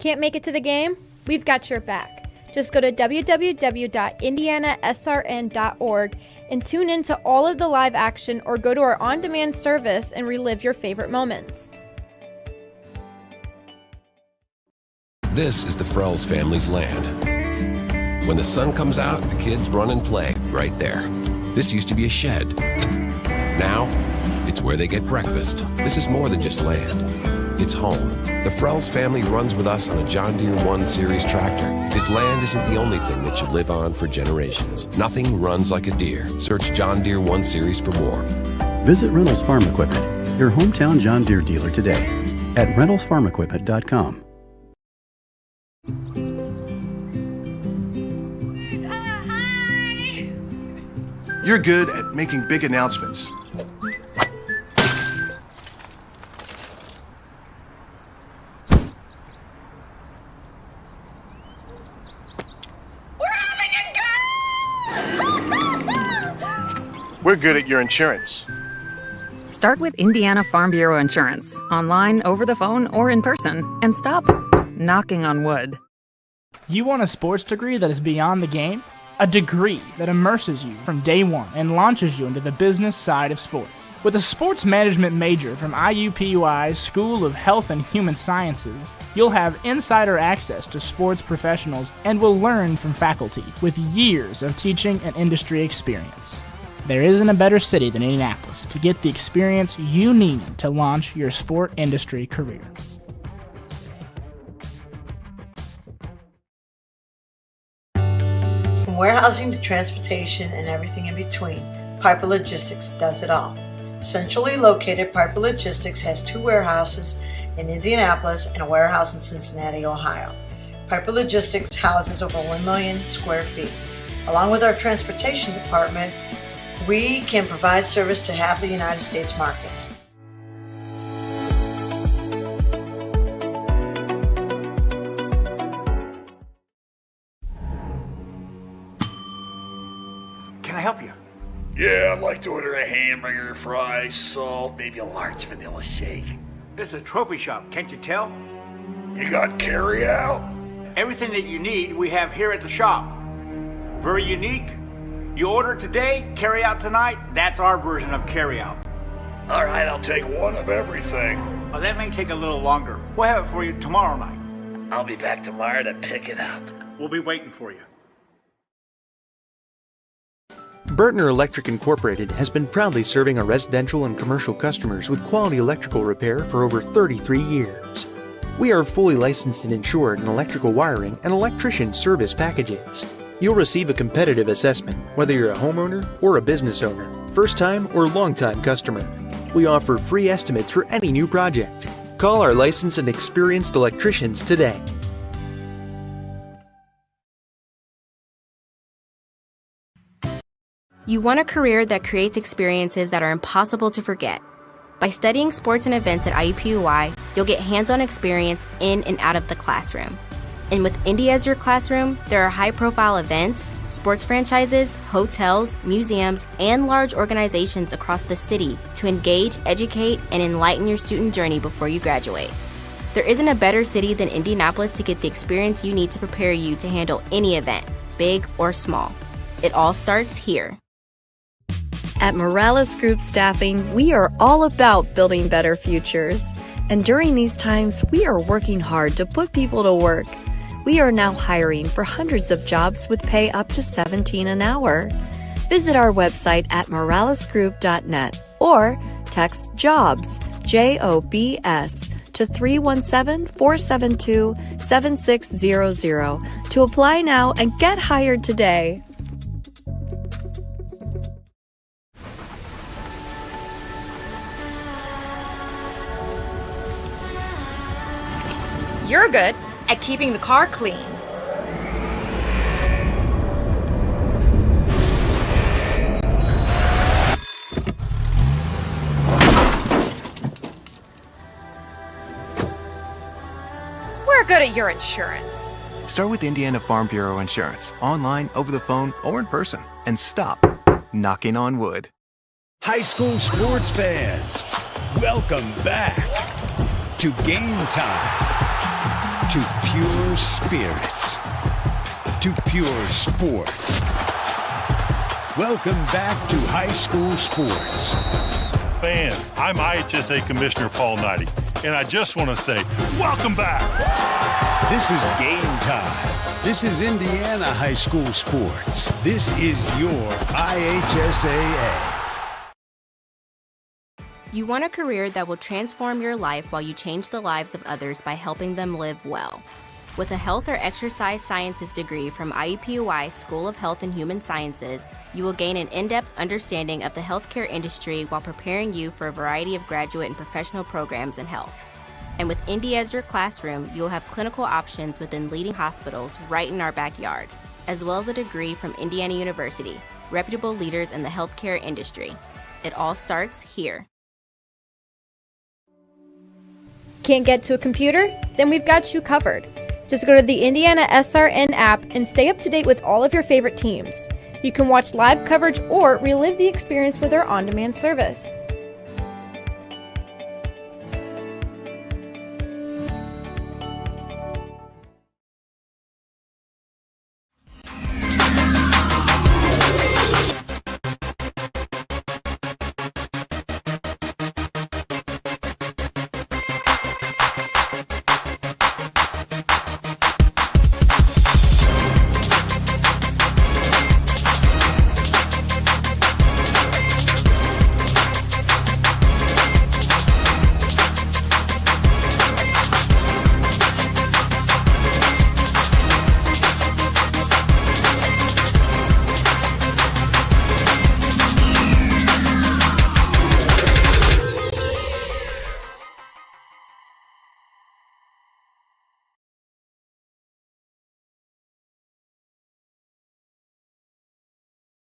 Can't make it to the game? We've got your back. Just go to www.IndianaSRN.org and tune in to all of the live action or go to our on-demand service and relive your favorite moments. This is the Frells family's land. When the sun comes out, the kids run and play right there. This used to be a shed. Now, it's where they get breakfast. This is more than just land. It's home. The Frells family runs with us on a John Deere 1 Series tractor. His land isn't the only thing that should live on for generations. Nothing runs like a deer. Search John Deere 1 Series for more. Visit Reynolds Farm Equipment, your hometown John Deere dealer today at reynoldsfarmequipment.com. You're good at making big announcements. We're good at your insurance. Start with Indiana Farm Bureau Insurance, online, over the phone, or in person, and stop knocking on wood. You want a sports degree that is beyond the game? A degree that immerses you from day one and launches you into the business side of sports. With a sports management major from IUPUI's School of Health and Human Sciences, you'll have insider access to sports professionals and will learn from faculty with years of teaching and industry experience. There isn't a better city than Indianapolis to get the experience you need to launch your sport industry career. From warehousing to transportation and everything in between, Piper Logistics does it all. Centrally located, Piper Logistics has 2 warehouses in Indianapolis and a warehouse in Cincinnati, Ohio. Piper Logistics houses over 1 million square feet. Along with our transportation department, we can provide service to half the United States markets. Can I help you? Yeah, I'd like to order a hamburger, fries, salt, maybe a large vanilla shake. This is a trophy shop, can't you tell? You got carry out? Everything that you need, we have here at the shop. Very unique. You order today, carry out tonight. That's our version of carry out. All right, I'll take one of everything. Well, that may take a little longer. We'll have it for you tomorrow night. I'll be back tomorrow to pick it up. We'll be waiting for you. Burtner Electric Incorporated has been proudly serving our residential and commercial customers with quality electrical repair for over 33 years. We are fully licensed and insured in electrical wiring and electrician service packages. You'll receive a competitive assessment, whether you're a homeowner or a business owner, first-time or long-time customer. We offer free estimates for any new project. Call our licensed and experienced electricians today. You want a career that creates experiences that are impossible to forget. By studying sports and events at IUPUI, you'll get hands-on experience in and out of the classroom. And with Indy as your classroom, there are high-profile events, sports franchises, hotels, museums, and large organizations across the city to engage, educate, and enlighten your student journey before you graduate. There isn't a better city than Indianapolis to get the experience you need to prepare you to handle any event, big or small. It all starts here. At Morales Group Staffing, we are all about building better futures. And during these times, we are working hard to put people to work. We are now hiring for hundreds of jobs with pay up to $17 an hour. Visit our website at moralesgroup.net or text JOBS, JOBS, to 317-472-7600 to apply now and get hired today. You're good at keeping the car clean. We're good at your insurance. Start with Indiana Farm Bureau Insurance, online, over the phone, or in person, and stop knocking on wood. High school sports fans, welcome back to Game Time. to pure spirits, to pure sport. Welcome back to high school sports. Fans, I'm IHSAA Commissioner Paul Knighty, and I just want to say, welcome back. This is game time. This is Indiana high school sports. This is your IHSAA. You want a career that will transform your life while you change the lives of others by helping them live well. With a health or exercise sciences degree from IUPUI School of Health and Human Sciences, you will gain an in-depth understanding of the healthcare industry while preparing you for a variety of graduate and professional programs in health. And with Indy as your classroom, you will have clinical options within leading hospitals right in our backyard, as well as a degree from Indiana University, reputable leaders in the healthcare industry. It all starts here. Can't get to a computer? Then we've got you covered. Just go to the IndianaSRN app and stay up to date with all of your favorite teams. You can watch live coverage or relive the experience with our on-demand service.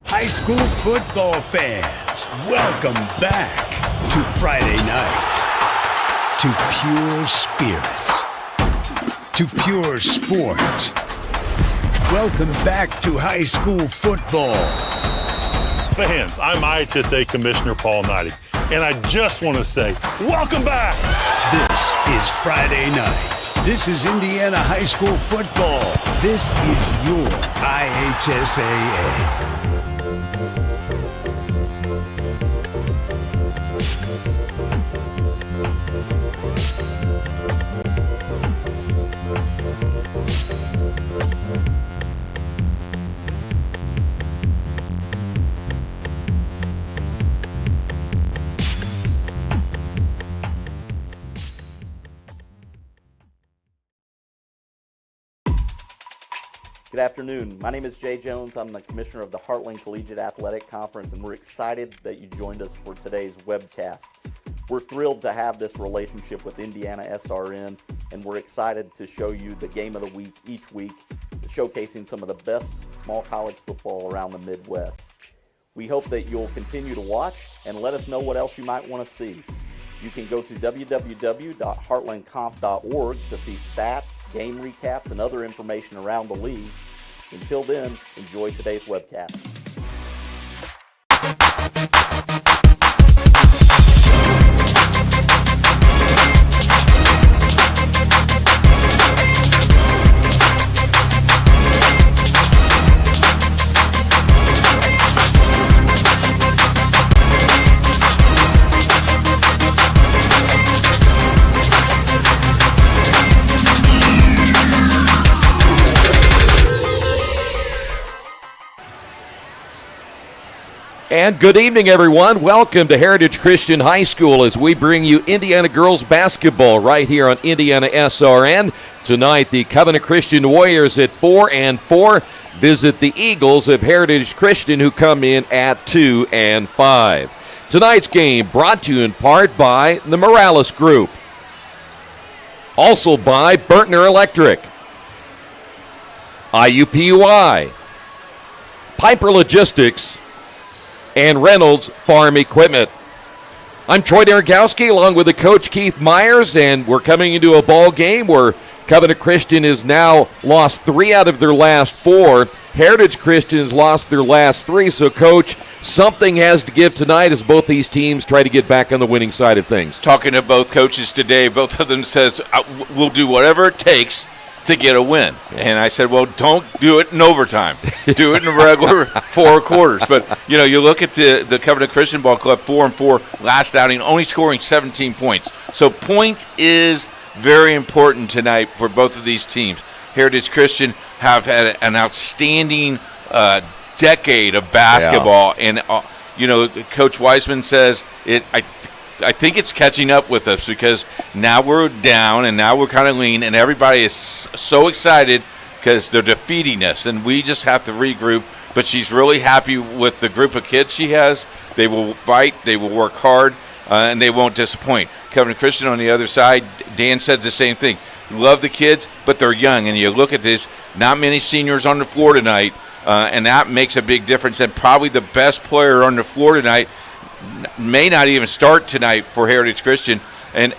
High school football fans, welcome back to Friday nights, to pure spirits, to pure sport. Welcome back to high school football. Fans, I'm IHSAA Commissioner Paul Knighty, and I just want to say, welcome back. This is Friday night. This is Indiana high school football. This is your IHSAA. Good afternoon. My name is Jay Jones. I'm the Commissioner of the Heartland Collegiate Athletic Conference, and we're excited that you joined us for today's webcast. We're thrilled to have this relationship with IndianaSRN, and we're excited to show you the game of the week each week, showcasing some of the best small college football around the Midwest. We hope that you'll continue to watch and let us know what else you might want to see. You can go to www.heartlandconf.org to see stats, game recaps, and other information around the league. Until then, enjoy today's webcast. And good evening, everyone. Welcome to Heritage Christian High School as we bring you Indiana girls basketball right here on IndianaSRN. Tonight, the Covenant Christian Warriors at 4-4 visit the Eagles of Heritage Christian, who come in at 2-5. Tonight's game brought to you in part by the Morales Group. Also by Burtner Electric, IUPUI, Piper Logistics, and Reynolds Farm Equipment. I'm Troy Dergowski along with the coach Keith Myers, and we're coming into a ball game where Covenant Christian has now lost 3 out of their last 4. Heritage Christian has lost their last 3. So, Coach, something has to give tonight as both these teams try to get back on the winning side of things. Talking to both coaches today, both of them says, we'll do whatever it takes to get a win. And I said, well, don't do it in overtime. Do it in the regular 4 quarters. But, you look at the Covenant Christian Ball Club, 4-4 last outing, only scoring 17 points. So point is very important tonight for both of these teams. Heritage Christian have had an outstanding decade of basketball. And, Coach Wiseman says I think it's catching up with us because now we're down and now we're kind of lean and everybody is so excited because they're defeating us and we just have to regroup. But she's really happy with the group of kids she has. They will fight, they will work hard, and they won't disappoint. Covenant Christian on the other side, Dan said the same thing. Love the kids, but they're young. And you look at this, not many seniors on the floor tonight, and that makes a big difference. And probably the best player on the floor tonight may not even start tonight for Heritage Christian. And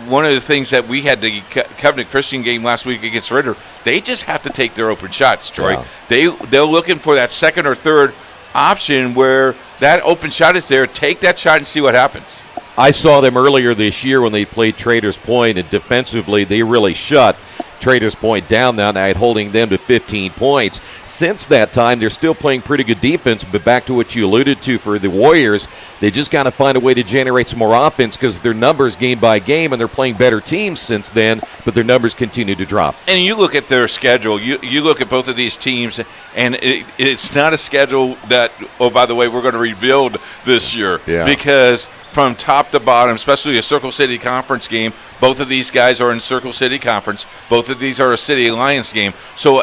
one of the things that we had the Covenant Christian game last week against Ritter, they just have to take their open shots, Troy. Yeah. They're looking for that second or third option where that open shot is there. Take that shot and see what happens. I saw them earlier this year when they played Traders Point, and defensively they really shut Traders Point down that night, holding them to 15 points. Since that time, they're still playing pretty good defense, but back to what you alluded to for the Warriors, they just got to find a way to generate some more offense because their numbers game by game, and they're playing better teams since then, but their numbers continue to drop. And you look at their schedule, you look at both of these teams, and it's not a schedule that, oh, by the way, we're going to rebuild this year. Yeah. Because from top to bottom, especially a Circle City Conference game, both of these guys are in Circle City Conference. Both of these are a City Alliance game. So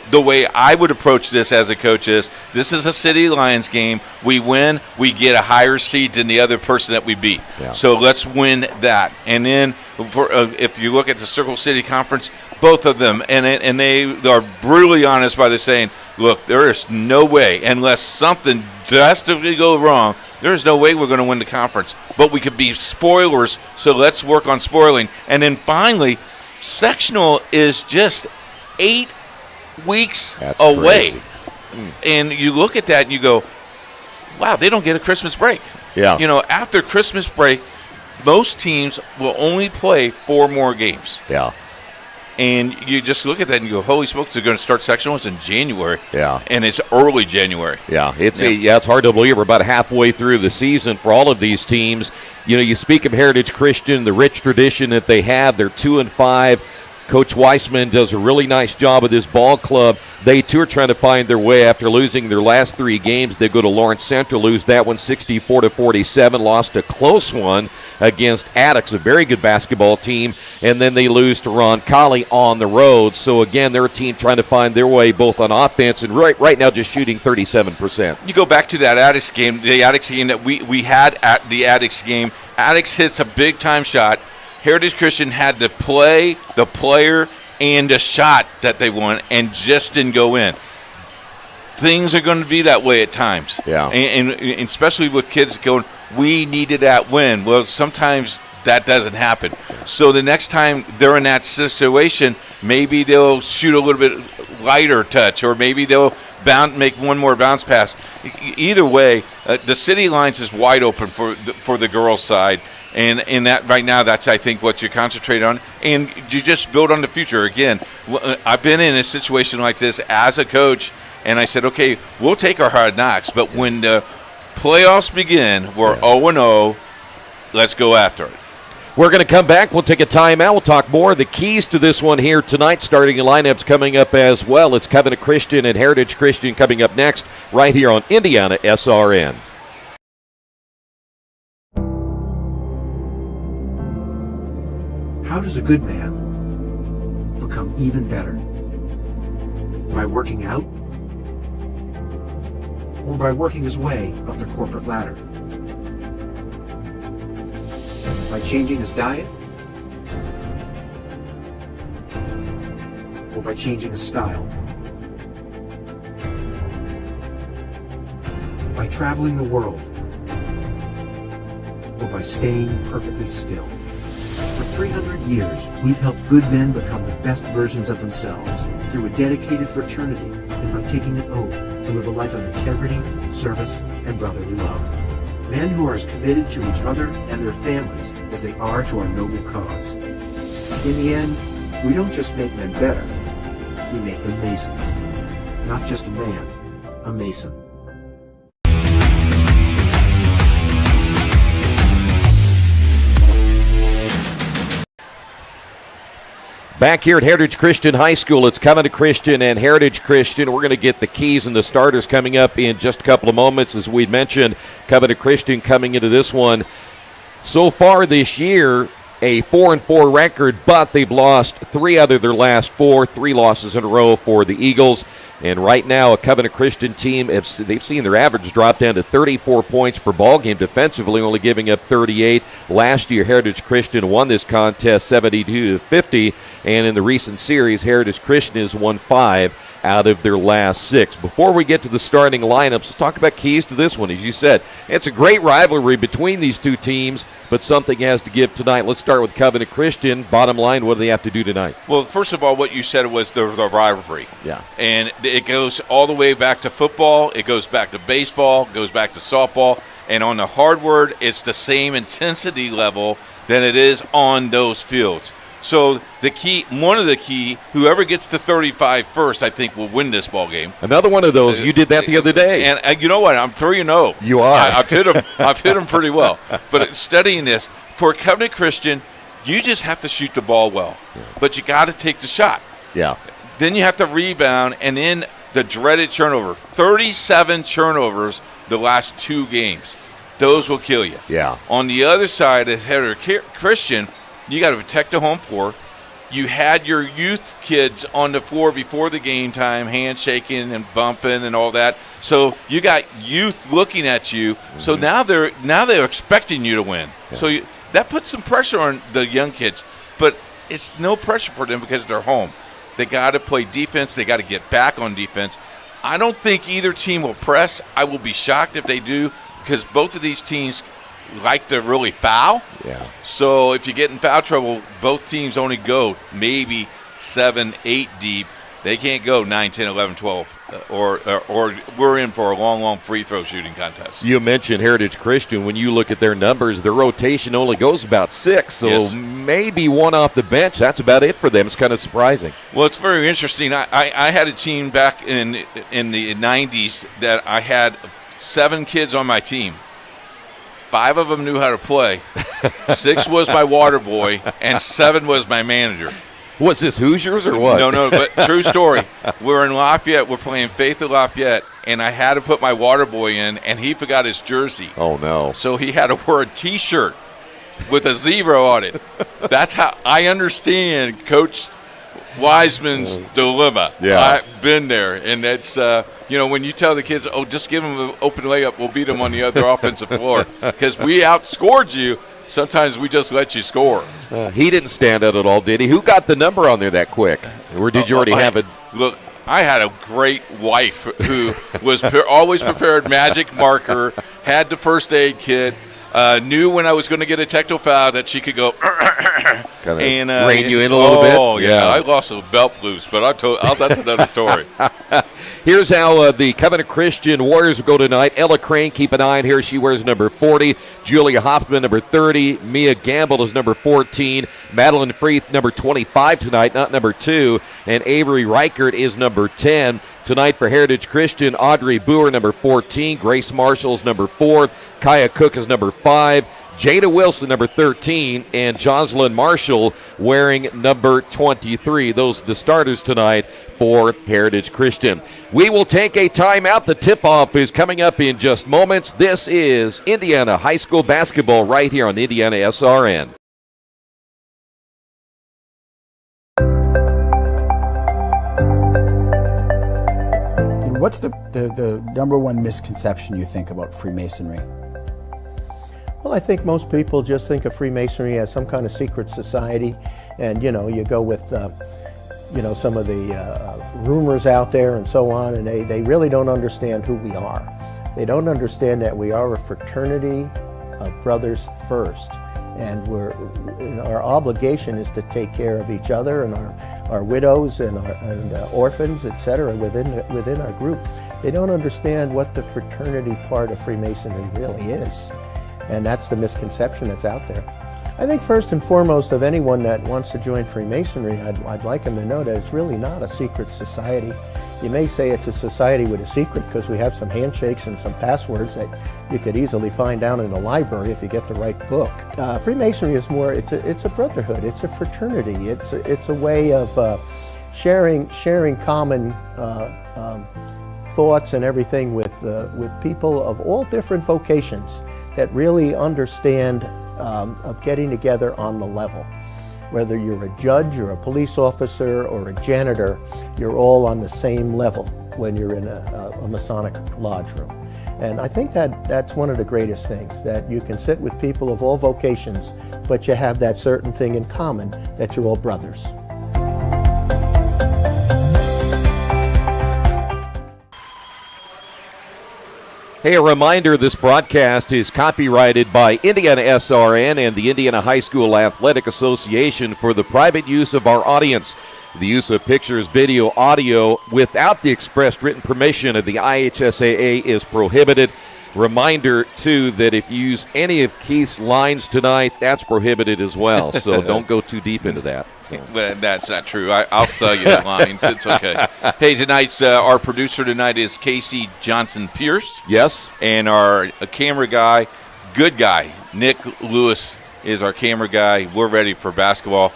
the way I would approach this as a coach is, this is a City Alliance game. We win, we get a higher seed than the other person that we beat. Yeah. So let's win that. And then if you look at the Circle City Conference, both of them, and they are brutally honest by the saying, look, there is no way, unless something drastically goes wrong, there is no way we're going to win the conference. But we could be spoilers, so let's work on spoiling. And then finally, sectional is just 8 weeks That's away. Crazy. And you look at that and you go, wow, they don't get a Christmas break. Yeah. After Christmas break, most teams will only play 4 more games. Yeah. And you just look at that and you go, holy smokes, they're going to start sectionals in January. Yeah. And it's early January. Yeah, it's hard to believe we're about halfway through the season for all of these teams. You speak of Heritage Christian, the rich tradition that they have. They're 2-5. Coach Weissman does a really nice job of this ball club. They, too, are trying to find their way after losing their last 3 games. They go to Lawrence Central, lose that one 64-47, lost a close one against Attucks, a very good basketball team, and then they lose to Roncalli on the road. So, again, they're a team trying to find their way both on offense and right now just shooting 37%. You go back to that Attucks game, the Attucks game that we had at the Attucks game. Attucks hits a big-time shot. Heritage Christian had to play, the player, and a shot that they won and just didn't go in. Things are going to be that way at times. Yeah. And especially with kids going, we needed that win. Well, sometimes that doesn't happen. So the next time they're in that situation, maybe they'll shoot a little bit lighter touch, or maybe they'll make one more bounce pass. Either way, the City Alliance is wide open for the girls' side. And that right now, that's, I think, what you concentrate on. And you just build on the future. Again, I've been in a situation like this as a coach, and I said, okay, we'll take our hard knocks. But when the playoffs begin, we're 0-0. Let's go after it. We're going to come back. We'll take a timeout. We'll talk more of the keys to this one here tonight. Starting lineups coming up as well. It's Covenant Christian and Heritage Christian coming up next right here on IndianaSRN. How does a good man become even better? By working out? Or by working his way up the corporate ladder? By changing his diet? Or by changing his style? By traveling the world? Or by staying perfectly still? For 300 years, we've helped good men become the best versions of themselves through a dedicated fraternity and by taking an oath to live a life of integrity, service, and brotherly love. Men who are as committed to each other and their families as they are to our noble cause. In the end, we don't just make men better, we make them Masons. Not just a man, a Mason. Back here at Heritage Christian High School, it's Covenant Christian and Heritage Christian. We're going to get the keys and the starters coming up in just a couple of moments. As we mentioned, Covenant Christian coming into this one so far this year, a 4-4 record, but they've lost 3 out of their last 4, 3 losses in a row for the Eagles. And right now, a Covenant Christian team, they've seen their average drop down to 34 points per ball game defensively, only giving up 38. Last year, Heritage Christian won this contest 72-50, and in the recent series, Heritage Christian has won 5 out of their last 6. Before we get to the starting lineups, let's talk about keys to this one. As you said, it's a great rivalry between these two teams, but something has to give tonight. Let's start with Covenant Christian. Bottom line, what do they have to do tonight? Well, first of all, what you said was the rivalry. Yeah. And it goes all the way back to football. It goes back to baseball. It goes back to softball. And on the hardwood, it's the same intensity level than it is on those fields. So one of the key, whoever gets to 35 first, I think, will win this ball game. Another one of those. You did that the other day. And you know what? I'm 3-0. You are. I've hit them. I've hit them pretty well. But studying this, for Covenant Christian, you just have to shoot the ball well. Yeah. But you got to take the shot. Yeah. Then you have to rebound, and then the dreaded turnover. 37 turnovers the last 2 games. Those will kill you. Yeah. On the other side of Heritage Christian, you got to protect the home floor. You had your youth kids on the floor before the game time, handshaking and bumping and all that. So you got youth looking at you. Mm-hmm. So now they're expecting you to win. Yeah. So that puts some pressure on the young kids, but it's no pressure for them because they're home. They got to play defense. They got to get back on defense. I don't think either team will press. I will be shocked if they do, because both of these teams like to really foul. Yeah. So if you get in foul trouble, both teams only go maybe 7, 8 deep. They can't go 9, 10, 11, 12, or we're in for a long, long free throw shooting contest. You mentioned Heritage Christian. When you look at their numbers, their rotation only goes about 6, so yes. Maybe one off the bench. That's about it for them. It's kind of surprising. Well, it's very interesting. I had a team back in the 90s that I had 7 kids on my team. 5 of them knew how to play. 6 was my water boy, and 7 was my manager. What's this, Hoosiers or what? No, but true story. We're in Lafayette. We're playing Faith of Lafayette, and I had to put my water boy in, and he forgot his jersey. Oh, no. So he had to wear a T-shirt with a 0 on it. That's how I understand Coach Wiseman's dilemma. Yeah. I've been there, and it's when you tell the kids, just give them an open layup, we'll beat them on the other offensive floor because we outscored you. Sometimes we just let you score. He didn't stand out at all, did he? Who got the number on there that quick? Or did you already have it? Look, I had a great wife who was always prepared, magic marker, had the first aid kit, knew when I was going to get a technical foul that she could go and rein you in a little bit. Oh, yeah. I lost a belt loose, but that's another story. Here's how the Covenant Christian Warriors will go tonight. Ella Crane, keep an eye on her. She wears number 40. Julia Hoffman, number 30. Mia Gamble is number 14. Madeline Freeth, number 25 tonight, not number 2. And Avery Reichert is number 10. Tonight for Heritage Christian, Audrey Boer, number 14. Grace Marshall is number 4. Kaya Cook is number 5. Jada Wilson, number 13, and Jocelyn Marshall wearing number 23. Those are the starters tonight for Heritage Christian. We will take a timeout. The tip-off is coming up in just moments. This is Indiana High School basketball right here on IndianaSRN. What's the number one misconception you think about Freemasonry? Well, I think most people just think of Freemasonry as some kind of secret society, and you go with some of the rumors out there and so on, and they really don't understand who we are. They don't understand that we are a fraternity of brothers first, And our obligation is to take care of each other and our widows and orphans, etc., within our group. They don't understand what the fraternity part of Freemasonry really is, and that's the misconception that's out there. I think first and foremost of anyone that wants to join Freemasonry, I'd like them to know that it's really not a secret society. You may say it's a society with a secret because we have some handshakes and some passwords that you could easily find down in a library if you get the right book. Freemasonry is more, it's a brotherhood, it's a fraternity, it's a way of sharing common thoughts and everything with people of all different vocations that really understand of getting together on the level. Whether you're a judge or a police officer or a janitor, you're all on the same level when you're in a Masonic lodge room. And I think that's one of the greatest things, that you can sit with people of all vocations, but you have that certain thing in common, that you're all brothers. Hey, a reminder, this broadcast is copyrighted by IndianaSRN and the Indiana High School Athletic Association for the private use of our audience. The use of pictures, video, audio without the expressed written permission of the IHSAA is prohibited. Reminder, too, that if you use any of Keith's lines tonight, that's prohibited as well, so don't go too deep into that. Well, that's not true. I'll sell you the lines. It's okay. Hey, tonight's our producer tonight is Casey Johnson-Pierce. Yes. And our camera guy, good guy, Nick Lewis is our camera guy. We're ready for basketball,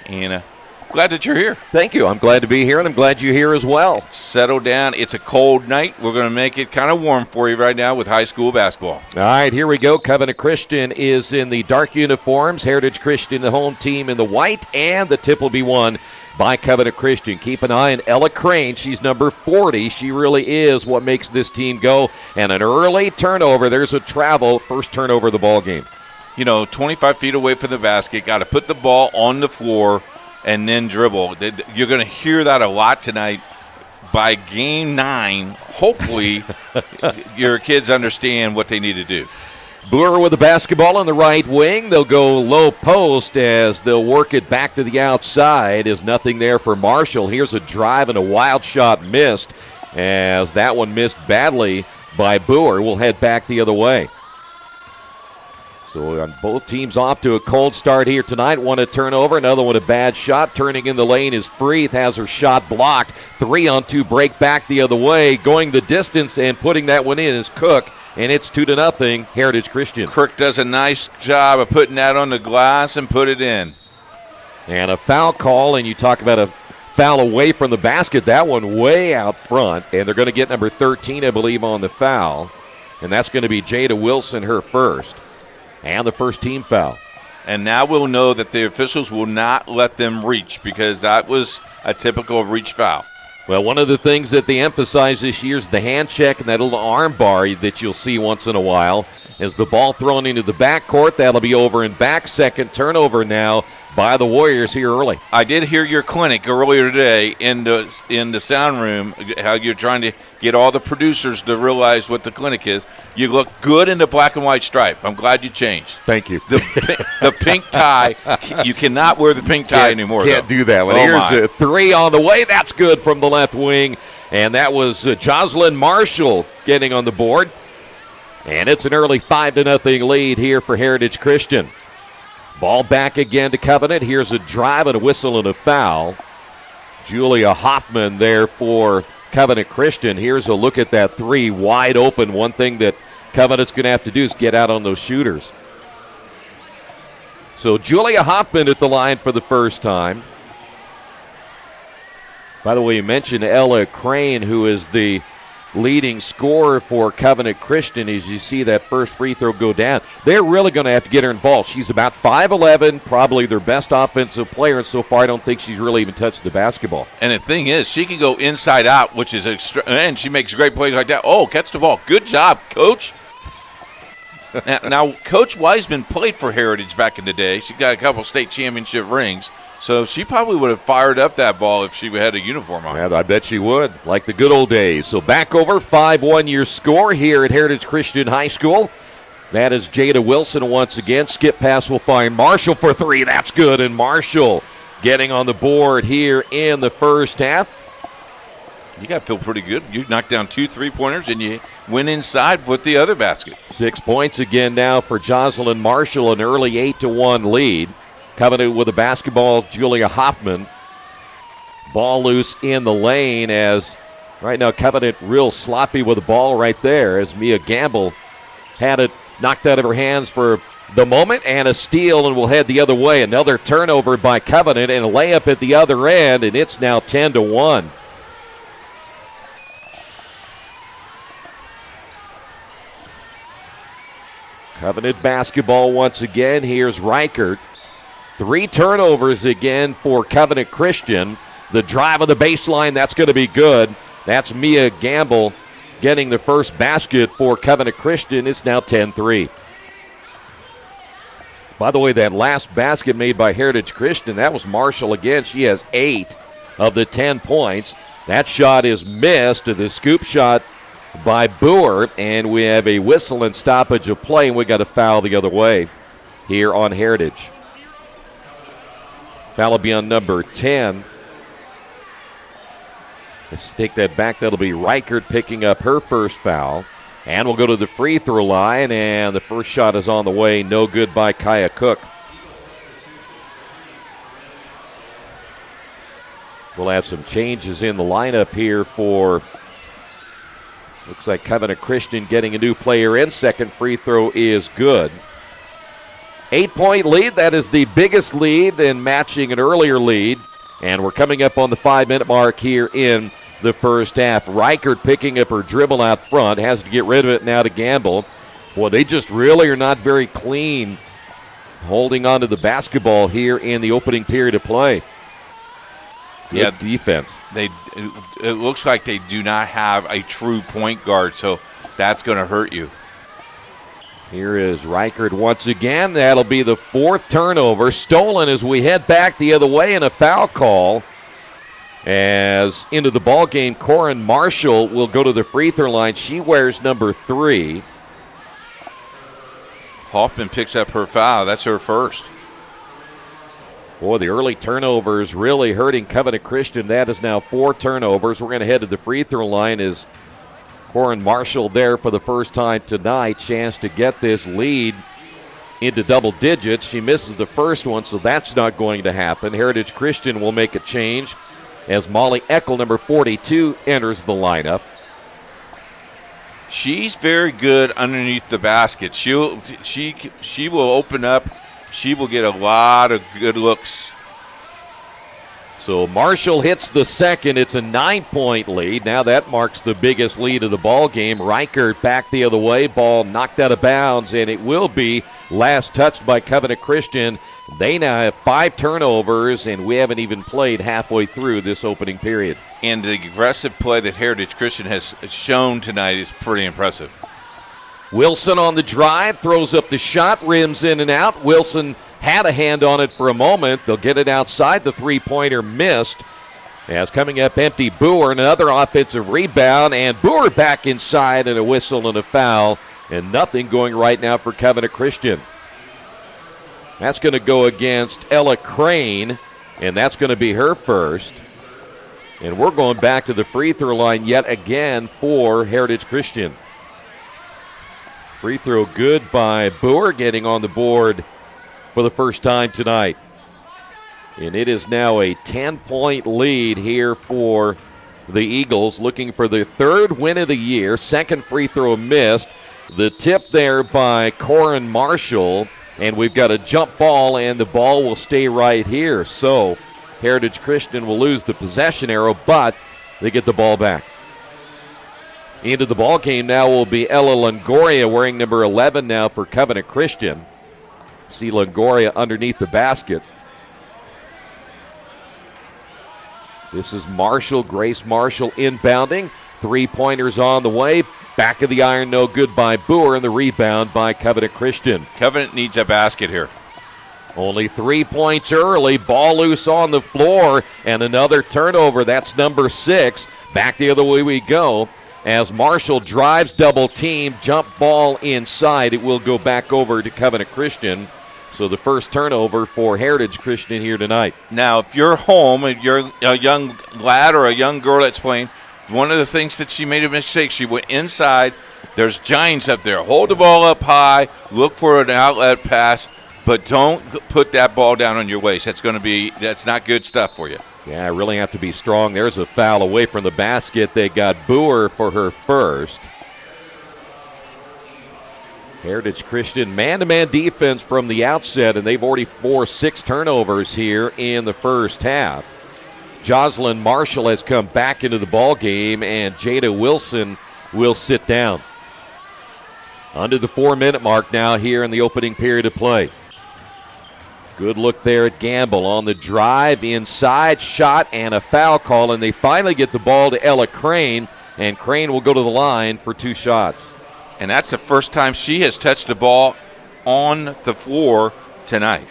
and glad that you're here. Thank you. I'm glad to be here, and I'm glad you're here as well. Settle down. It's a cold night. We're going to make it kind of warm for you right now with high school basketball. All right, here we go. Covenant Christian is in the dark uniforms. Heritage Christian, the home team, in the white, and the tip will be won by Covenant Christian. Keep an eye on Ella Crane. She's number 40. She really is what makes this team go. And an early turnover. There's a travel. First turnover of the ball game. 25 feet away from the basket. Got to put the ball on the floor and then dribble. You're going to hear that a lot tonight. By game 9, hopefully your kids understand what they need to do. Boer with the basketball on the right wing. They'll go low post as they'll work it back to the outside. Is nothing there for Marshall. Here's a drive and a wild shot missed, as that one missed badly by Boer. We'll head back the other way. So on both teams off to a cold start here tonight. One a turnover, another one a bad shot. Turning in the lane is Freeth, has her shot blocked. 3-on-2 break back the other way. Going the distance and putting that one in is Cook. And it's 2-0, Heritage Christian. Cook does a nice job of putting that on the glass and put it in. And a foul call, and you talk about a foul away from the basket. That one way out front. And they're going to get number 13, I believe, on the foul. And that's going to be Jada Wilson, her first. And the first team foul. And now we'll know that the officials will not let them reach, because that was a typical reach foul. Well, one of the things that they emphasize this year is the hand check and that little arm bar that you'll see once in a while. As the ball thrown into the backcourt, that'll be over and back. Second turnover now by the Warriors here early. I did hear your clinic earlier today in the sound room, how you're trying to get all the producers to realize what the clinic is. You look good in the black and white stripe. I'm glad you changed. Thank you. The pink tie, you cannot wear the pink tie anymore. Can't do that one. Here's a 3 on the way. That's good from the left wing. And that was Jocelyn Marshall getting on the board. And it's an early 5-0 lead here for Heritage Christian. Ball back again to Covenant. Here's a drive and a whistle and a foul. Julia Hoffman there for Covenant Christian. Here's a look at that 3 wide open. One thing that Covenant's going to have to do is get out on those shooters. So Julia Hoffman at the line for the first time. By the way, you mentioned Ella Crane, who is the leading scorer for Covenant Christian. As you see that first free throw go down, they're really going to have to get her involved. She's about 5'11", probably their best offensive player, and so far I don't think she's really even touched the basketball. And the thing is, she can go inside out, which is and she makes great plays like that. Oh, catch the ball. Good job, Coach. Now, Coach Wiseman played for Heritage back in the day. She got a couple state championship rings. So she probably would have fired up that ball if she had a uniform on. Yeah, I bet she would, like the good old days. So back over, 5-1 your score here at Heritage Christian High School. That is Jada Wilson once again. Skip pass will find Marshall for three. That's good. And Marshall getting on the board here in the first half. You got to feel pretty good. You knocked down 2 3-pointers and you went inside with the other basket. 6 points again now for Jocelyn Marshall, an early 8-1 lead. Coming with the basketball, Julia Hoffman. Ball loose in the lane as right now Covenant real sloppy with the ball right there as Mia Gamble had it knocked out of her hands for the moment, and a steal, and will head the other way. Another turnover by Covenant and a layup at the other end, and it's now 10-1. Covenant basketball once again. Here's Reichert. 3 turnovers again for Covenant Christian. The drive on the baseline, that's going to be good. That's Mia Gamble getting the first basket for Covenant Christian. It's now 10-3. By the way, that last basket made by Heritage Christian, that was Marshall again. She has 8 of the 10 points. That shot is missed. The scoop shot by Boer, and we have a whistle and stoppage of play, and we got a foul the other way here on Heritage. Foul will be on number 10. Let's take that back. That'll be Reichert picking up her first foul. And we'll go to the free throw line, and the first shot is on the way. No good by Kaya Cook. We'll have some changes in the lineup here for, looks like Covenant Christian getting a new player in. Second free throw is good. 8-point lead. That is the biggest lead and matching an earlier lead. And we're coming up on the 5-minute mark here in the first half. Reichert picking up her dribble out front. Has to get rid of it now to Gamble. Boy, they just really are not very clean holding on to the basketball here in the opening period of play. Good defense. It looks like they do not have a true point guard, so that's going to hurt you. Here is Reichert once again. That'll be the 4th turnover. Stolen as we head back the other way, and a foul call. As into the ball game, Corin Marshall will go to the free throw line. She wears number 3. Hoffman picks up her foul. That's her first. Boy, the early turnovers really hurting Covenant Christian. That is now 4 turnovers. We're going to head to the free throw line as Corin Marshall there for the first time tonight. Chance to get this lead into double digits. She misses the first one, so that's not going to happen. Heritage Christian will make a change as Molly Eckel, number 42, enters the lineup. She's very good underneath the basket. She will open up. She will get a lot of good looks. So Marshall hits the second. It's a 9-point lead. Now that marks the biggest lead of the ball game. Reichert back the other way. Ball knocked out of bounds, and it will be last touched by Covenant Christian. They now have 5 turnovers, and we haven't even played halfway through this opening period. And the aggressive play that Heritage Christian has shown tonight is pretty impressive. Wilson on the drive, throws up the shot, rims in and out. Wilson had a hand on it for a moment. They'll get it outside. The three-pointer missed. As coming up empty, Boer, another offensive rebound, and Boer back inside, and a whistle and a foul, and nothing going right now for Covenant Christian. That's going to go against Ella Crane, and that's going to be her first. And we're going back to the free throw line yet again for Heritage Christian. Free throw good by Boer, getting on the board for the first time tonight. And it is now a 10-point lead here for the Eagles, looking for their 3rd win of the year. Second free throw missed. The tip there by Corin Marshall, and we've got a jump ball, and the ball will stay right here. So Heritage Christian will lose the possession arrow, but they get the ball back. Into the ball game now will be Ella Longoria, wearing number 11 now for Covenant Christian. See Longoria underneath the basket. This is Marshall, Grace Marshall inbounding. 3-pointers on the way. Back of the iron, no good by Boer, and the rebound by Covenant Christian. Covenant needs a basket here. Only 3 points early. Ball loose on the floor, and another turnover. That's number 6. Back the other way we go. as Marshall drives double team, jump ball inside. It will go back over to Covenant Christian. So the first turnover for Heritage Christian here tonight. Now, if you're home and you're a young lad or a young girl that's playing, one of the things that she made a mistake, she went inside. There's giants up there. Hold the ball up high. Look for an outlet pass, but don't put that ball down on your waist. That's not good stuff for you. Yeah, really have to be strong. There's a foul away from the basket. They got Boer for her first. Heritage Christian man-to-man defense from the outset, and they've already forced 6 turnovers here in the first half. Jocelyn Marshall has come back into the ball game, and Jada Wilson will sit down. Under the 4-minute mark now here in the opening period of play. Good look there at Gamble on the drive, inside, shot, and a foul call, and they finally get the ball to Ella Crane, and Crane will go to the line for 2 shots. And that's the first time she has touched the ball on the floor tonight.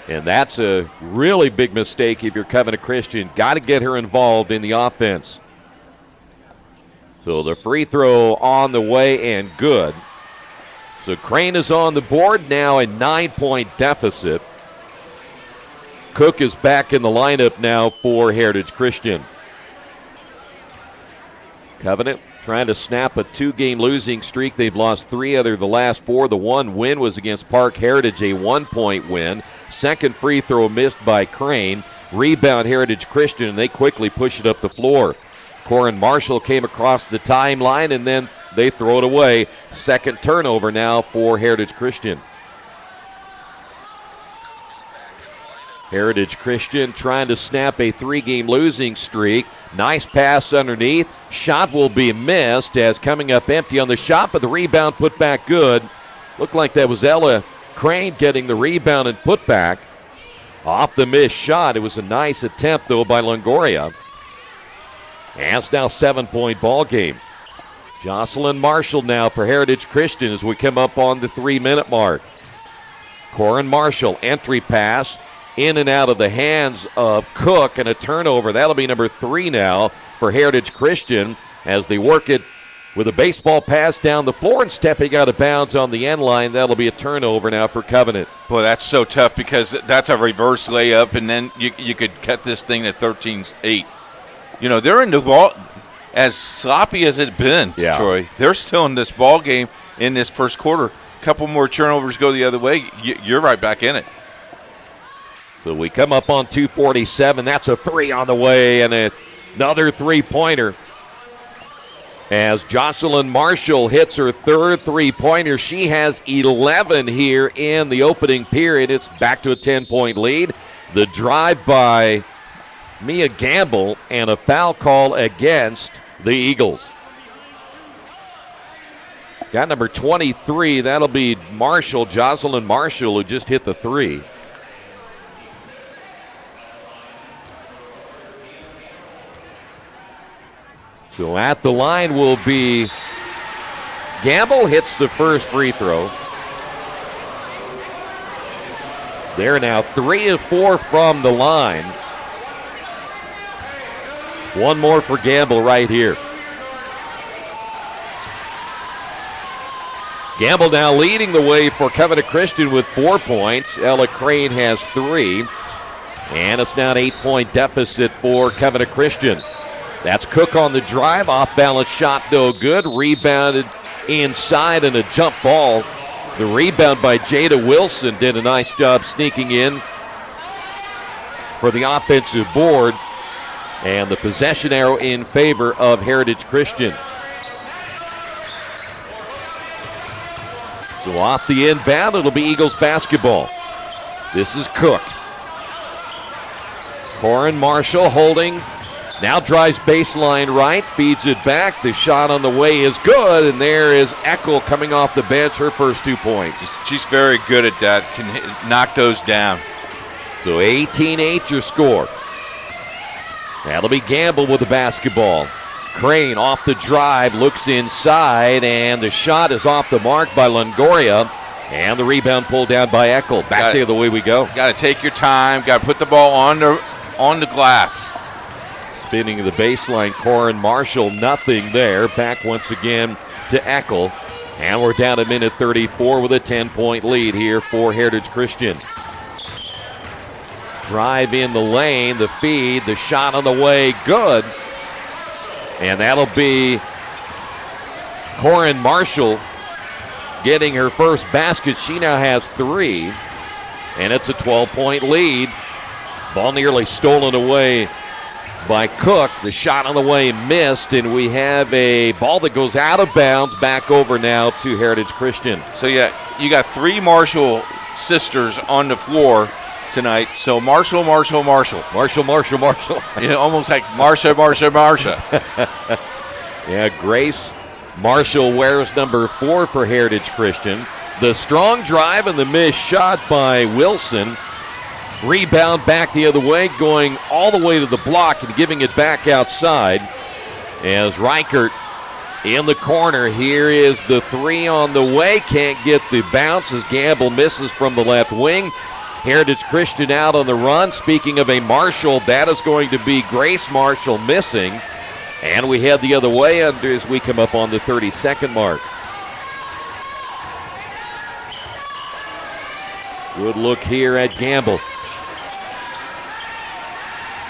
And that's a really big mistake if you're Covenant Christian. Got to get her involved in the offense. So the free throw on the way and good. So Crane is on the board now, a 9-point deficit. Cook is back in the lineup now for Heritage Christian. Covenant trying to snap a 2-game losing streak. They've lost 3 out of the last 4. The one win was against Park Heritage, a 1-point win. Second free throw missed by Crane. Rebound Heritage Christian, and they quickly push it up the floor. Corin Marshall came across the timeline, and then they throw it away. Second turnover now for Heritage Christian. Heritage Christian trying to snap a 3-game losing streak. Nice pass underneath. Shot will be missed as coming up empty on the shot, but the rebound put back good. Looked like that was Ella Crane getting the rebound and put back. Off the missed shot. It was a nice attempt, though, by Longoria. And it's now 7-point ball game. Jocelyn Marshall now for Heritage Christian as we come up on the 3-minute mark. Corin Marshall, entry pass. In and out of the hands of Cook, and a turnover. That'll be number 3 now for Heritage Christian as they work it with a baseball pass down the floor and stepping out of bounds on the end line. That'll be a turnover now for Covenant. Boy, that's so tough because that's a reverse layup, and then you could cut this thing to 13-8. You know, they're in the ball as sloppy as it's been, Troy. They're still in this ball game in this first quarter. A couple more turnovers go the other way, you're right back in it. So we come up on 2:47. That's a 3 on the way and another 3-pointer. As Jocelyn Marshall hits her third 3-pointer, she has 11 here in the opening period. It's back to a 10-point lead. The drive by Mia Gamble and a foul call against the Eagles. Got number 23. That'll be Marshall, Jocelyn Marshall, who just hit the 3. So at the line will be Gamble, hits the first free throw. They're now 3 of 4 from the line. One more for Gamble right here. Gamble now leading the way for Covenant Christian with 4 points. Ella Crane has 3. And it's now an 8-point deficit for Covenant Christian. That's Cook on the drive. Off-balance shot, no good. Rebounded inside and a jump ball. The rebound by Jada Wilson did a nice job sneaking in for the offensive board. And the possession arrow in favor of Heritage Christian. So off the inbound, it'll be Eagles basketball. This is Cook. Corin Marshall holding. Now drives baseline right, feeds it back. The shot on the way is good, and there is Eckel coming off the bench, her first 2 points. She's very good at that, can knock those down. So 18-8 your score. That'll be Gamble with the basketball. Crane off the drive, looks inside, and the shot is off the mark by Longoria. And the rebound pulled down by Eckel. Back the other way we go. Got to take your time, got to put the ball on the glass. Spinning the baseline, Corin Marshall, nothing there. Back once again to Eckel. And we're down to minute 34 with a 10-point lead here for Heritage Christian. Drive in the lane, the feed, the shot on the way, good. And that'll be Corin Marshall getting her first basket. She now has 3. And it's a 12-point lead. Ball nearly stolen away by Cook. The shot on the way missed, and we have a ball that goes out of bounds back over now to Heritage Christian. So, yeah, you got 3 Marshall sisters on the floor tonight. So, Marshall. You know, almost like Marsha. Yeah, Grace Marshall wears number 4 for Heritage Christian. The strong drive and the missed shot by Wilson. Rebound back the other way, going all the way to the block and giving it back outside. As Reichert in the corner. Here is the 3 on the way. Can't get the bounce as Gamble misses from the left wing. Heritage Christian out on the run. Speaking of a Marshall, that is going to be Grace Marshall missing. And we head the other way as we come up on the 30-second mark. Good look here at Gamble.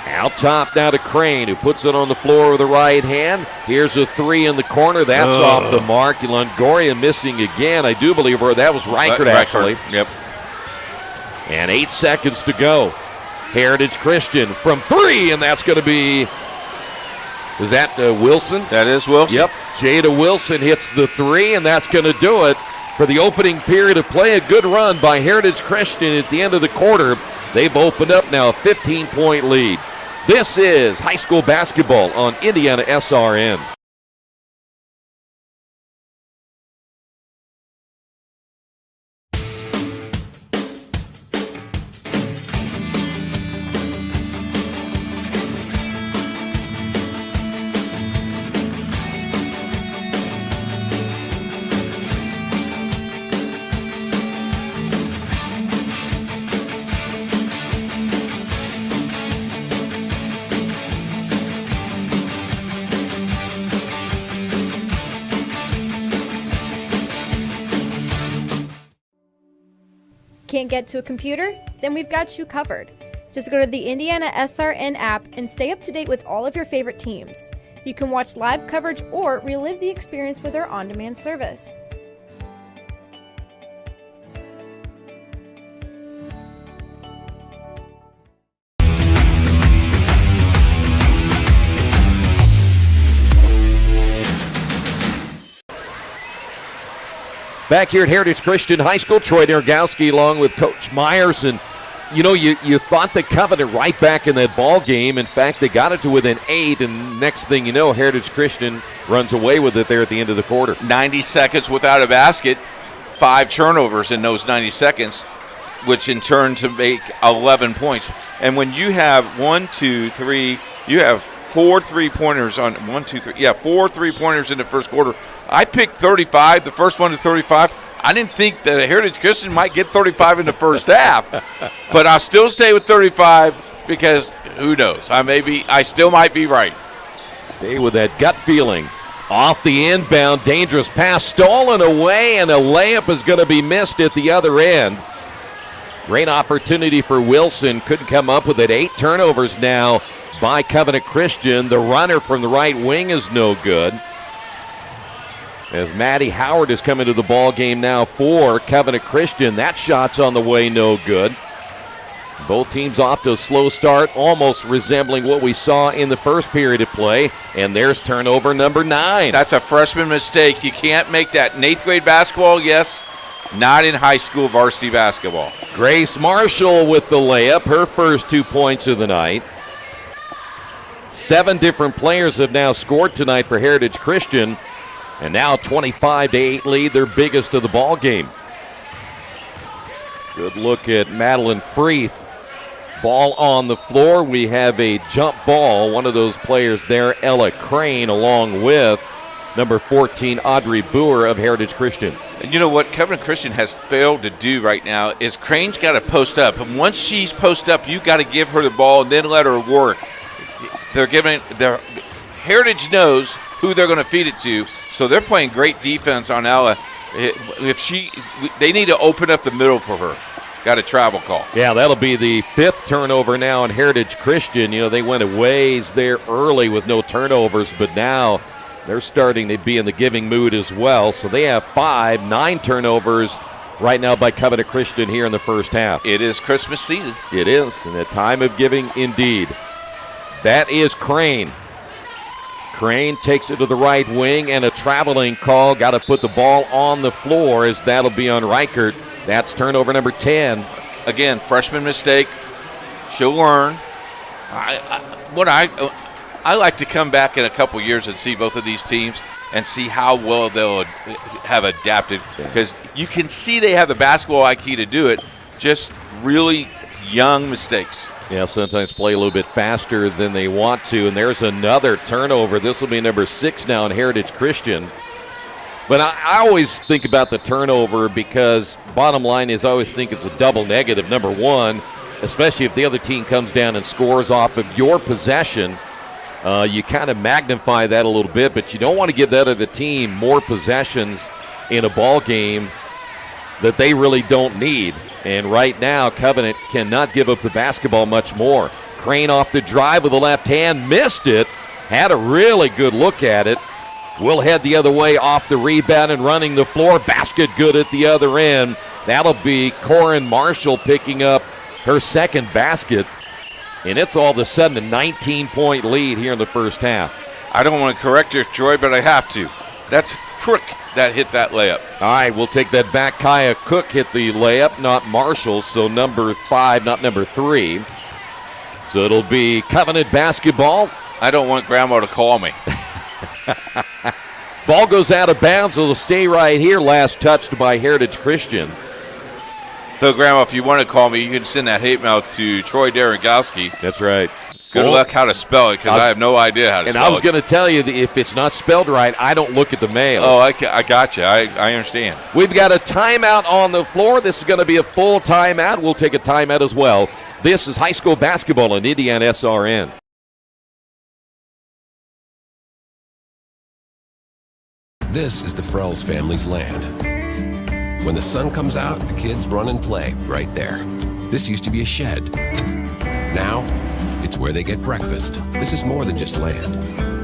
Out top now to Crane, who puts it on the floor with the right hand. Here's a 3 in the corner. That's off the mark. Longoria missing again. I do believe that was Reichert, actually. Yep. And 8 seconds to go. Heritage Christian from 3, and that's going to be, is that Wilson? That is Wilson. Yep. Jada Wilson hits the 3, and that's going to do it for the opening period of play. A good run by Heritage Christian at the end of the quarter. They've opened up now a 15-point lead. This is high school basketball on IndianaSRN. Can't get to a computer? Then we've got you covered. Just go to the IndianaSRN app and stay up to date with all of your favorite teams. You can watch live coverage or relive the experience with our on-demand service. Back here at Heritage Christian High School, Troy Nergowski along with Coach Myers. And, you know, you thought the Covenant right back in that ball game. In fact, they got it to within 8, and next thing you know, Heritage Christian runs away with it there at the end of the quarter. 90 seconds without a basket, 5 turnovers in those 90 seconds, which in turn to make 11 points. And when you have 4 3-pointers on 4 3-pointers in the first quarter. I picked 35, the first one to 35. I didn't think that Heritage Christian might get 35 in the first half, but I'll still stay with 35 because who knows? I still might be right. Stay with that gut feeling. Off the inbound, dangerous pass, stolen away, and a layup is going to be missed at the other end. Great opportunity for Wilson. Couldn't come up with it. 8 turnovers now by Covenant Christian. The runner from the right wing is no good. As Maddie Howard is coming to the ball game now for Covenant Christian. That shot's on the way, no good. Both teams off to a slow start, almost resembling what we saw in the first period of play. And there's turnover number 9. That's a freshman mistake. You can't make that in 8th grade basketball, yes. Not in high school varsity basketball. Grace Marshall with the layup, her first 2 points of the night. 7 different players have now scored tonight for Heritage Christian. And now 25-8 lead, their biggest of the ball game. Good look at Madeline Freeth. Ball on the floor. We have a jump ball. One of those players there, Ella Crane, along with number 14, Audrey Boer of Heritage Christian. And you know what Covenant Christian has failed to do right now is Crane's got to post up. And once she's post up, you got to give her the ball and then let her work. They're giving their Heritage knows who they're going to feed it to, so they're playing great defense on Ella. They need to open up the middle for her. Got a travel call. Yeah, that'll be the 5th turnover now on Heritage Christian. They went a ways there early with no turnovers, but now they're starting to be in the giving mood as well. So they have 9 turnovers right now by Covenant Christian here in the first half. It is Christmas season. It is, and a time of giving indeed. That is Crane. Crane takes it to the right wing, and a traveling call. Got to put the ball on the floor, as that'll be on Reichert. That's turnover number 10. Again, freshman mistake. She'll learn. I like to come back in a couple years and see both of these teams and see how well they'll have adapted, because you can see they have the basketball IQ to do it, just really young mistakes. Yeah, sometimes play a little bit faster than they want to, and there's another turnover. This will be number 6 now in Heritage Christian. But I always think about the turnover, because bottom line is I always think it's a double negative, number 1, especially if the other team comes down and scores off of your possession. You kind of magnify that a little bit, but you don't want to give that other team more possessions in a ball game that they really don't need. And right now, Covenant cannot give up the basketball much more. Crane off the drive with the left hand, missed it, had a really good look at it. Will head the other way off the rebound and running the floor. Basket good at the other end. That'll be Corin Marshall picking up her second basket. And it's all of a sudden a 19-point lead here in the first half. I don't want to correct you, Troy, but I have to. That's Crook that hit that layup. All right, we'll take that back. Kaya Cook hit the layup, not Marshall, so number 5, not number 3. So it'll be Covenant basketball. I don't want Grandma to call me. Ball goes out of bounds. It'll stay right here. Last touched by Heritage Christian. So, Grandma, if you want to call me, you can send that hate mail to Troy Darengowski. That's right. Good luck how to spell it, because I have no idea how to spell it. And I was going to tell you that if it's not spelled right, I don't look at the mail. Oh, I got you. I understand. We've got a timeout on the floor. This is going to be a full timeout. We'll take a timeout as well. This is high school basketball on IndianaSRN. This is the Frells family's land. When the sun comes out, the kids run and play right there. This used to be a shed. Now, it's where they get breakfast. This is more than just land.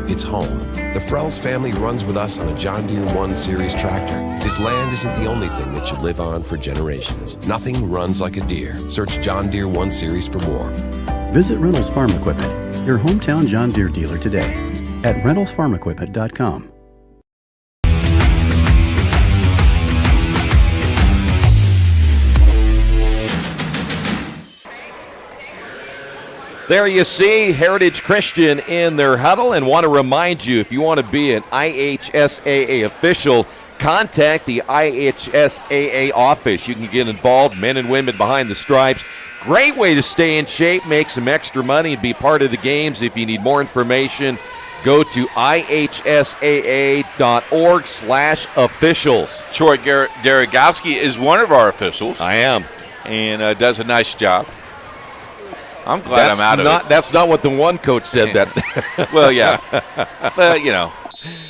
It's home. The Frells family runs with us on a John Deere 1 Series tractor. His land isn't the only thing that should live on for generations. Nothing runs like a deer. Search John Deere 1 Series for more. Visit Reynolds Farm Equipment, your hometown John Deere dealer today at reynoldsfarmequipment.com. There you see Heritage Christian in their huddle, and want to remind you, if you want to be an IHSAA official, contact the IHSAA office. You can get involved, men and women behind the stripes. Great way to stay in shape, make some extra money, and be part of the games. If you need more information, go to ihsaa.org/officials. Troy Darengowski is one of our officials. I am. And does a nice job. I'm glad I'm out of it. That's not what the one coach said. That. Well, yeah. But,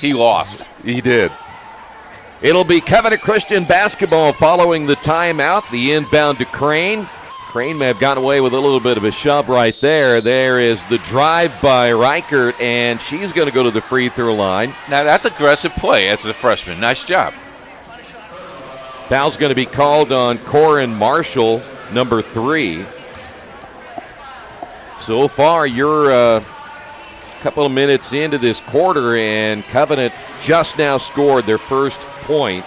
he lost. He did. It'll be Covenant Christian basketball following the timeout. The inbound to Crane. Crane may have gotten away with a little bit of a shove right there. There is the drive by Reichert, and she's going to go to the free throw line. Now, that's aggressive play as a freshman. Nice job. Foul's going to be called on Corin Marshall, number 3. So far, you're a couple of minutes into this quarter, and Covenant just now scored their first point,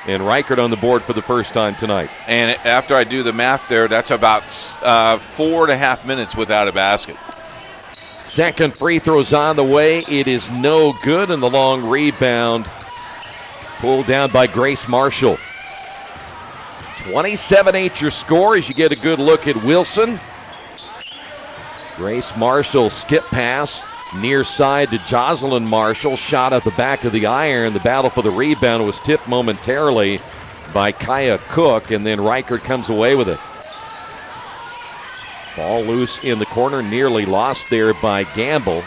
and Reichert on the board for the first time tonight. And after I do the math there, that's about 4.5 minutes without a basket. Second free throw's on the way. It is no good, and the long rebound pulled down by Grace Marshall. 27-8 your score as you get a good look at Wilson. Grace Marshall skip pass near side to Jocelyn Marshall. Shot at the back of the iron. The battle for the rebound was tipped momentarily by Kaya Cook, and then Reichert comes away with it. Ball loose in the corner, nearly lost there by Gamble.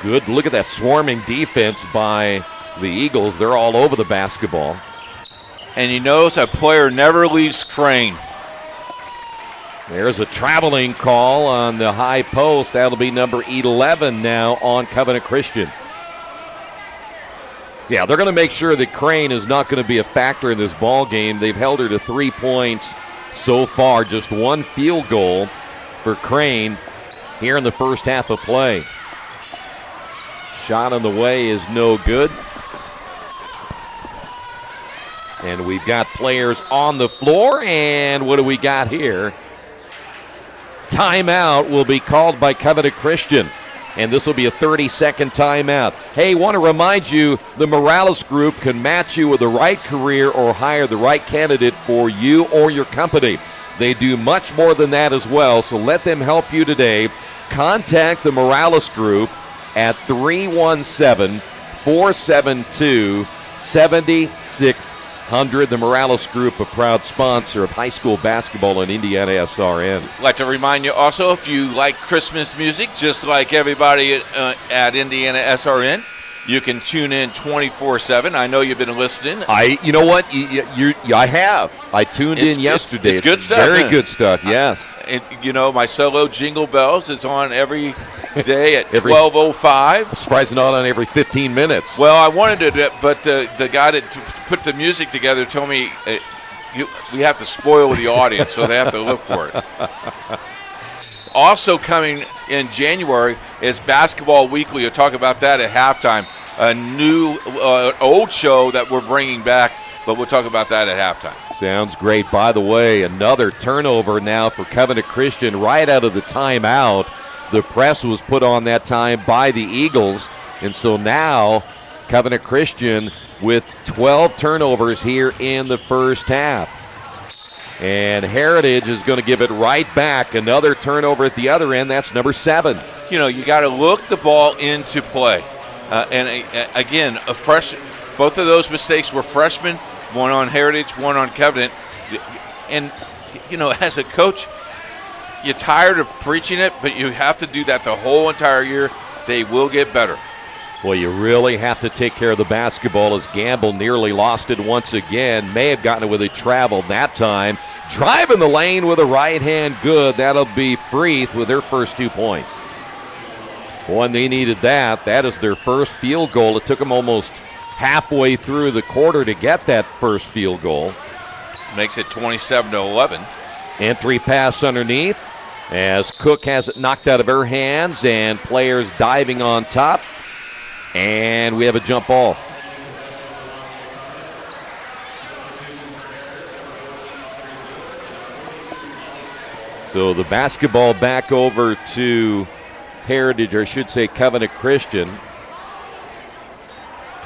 Good look at that swarming defense by the Eagles. They're all over the basketball. And you notice a player never leaves Crane. There's a traveling call on the high post. That'll be number 11 now on Covenant Christian. Yeah, they're going to make sure that Crane is not going to be a factor in this ball game. They've held her to 3 points so far. Just one field goal for Crane here in the first half of play. Shot on the way is no good. And we've got players on the floor. And what do we got here? Timeout will be called by Covenant Christian. And this will be a 30-second timeout. Hey, want to remind you, the Morales Group can match you with the right career or hire the right candidate for you or your company. They do much more than that as well, so let them help you today. Contact the Morales Group at 317-472-7600. The Morales Group, a proud sponsor of high school basketball in IndianaSRN. I'd like to remind you also, if you like Christmas music, just like everybody at IndianaSRN, you can tune in 24/7. I know you've been listening. You know what? I have. I tuned in yesterday. It's good stuff. Very good stuff, yes. My solo Jingle Bells is on every day at 12:05. I'm surprised not on every 15 minutes. Well, I wanted to, but the guy that put the music together told me we have to spoil the audience, so they have to look for it. Also coming in January is Basketball Weekly. We'll talk about that at halftime. A new, old show that we're bringing back, but we'll talk about that at halftime. Sounds great. By the way, another turnover now for Covenant Christian right out of the timeout. The press was put on that time by the Eagles, and so now Covenant Christian with 12 turnovers here in the first half. And Heritage is going to give it right back. Another turnover at the other end. That's number 7. You got to look the ball into play. Again, both of those mistakes were freshmen, one on Heritage, one on Covenant. And, as a coach, you're tired of preaching it, but you have to do that the whole entire year. They will get better. Well, you really have to take care of the basketball as Gamble nearly lost it once again. May have gotten it with a travel that time. Driving the lane with a right hand, good. That'll be Freeth with their first 2 points. Boy, they needed that. That is their first field goal. It took them almost halfway through the quarter to get that first field goal. Makes it 27-11. Entry pass underneath as Cook has it knocked out of her hands and players diving on top. And we have a jump ball. So the basketball back over to Heritage, or I should say Covenant Christian.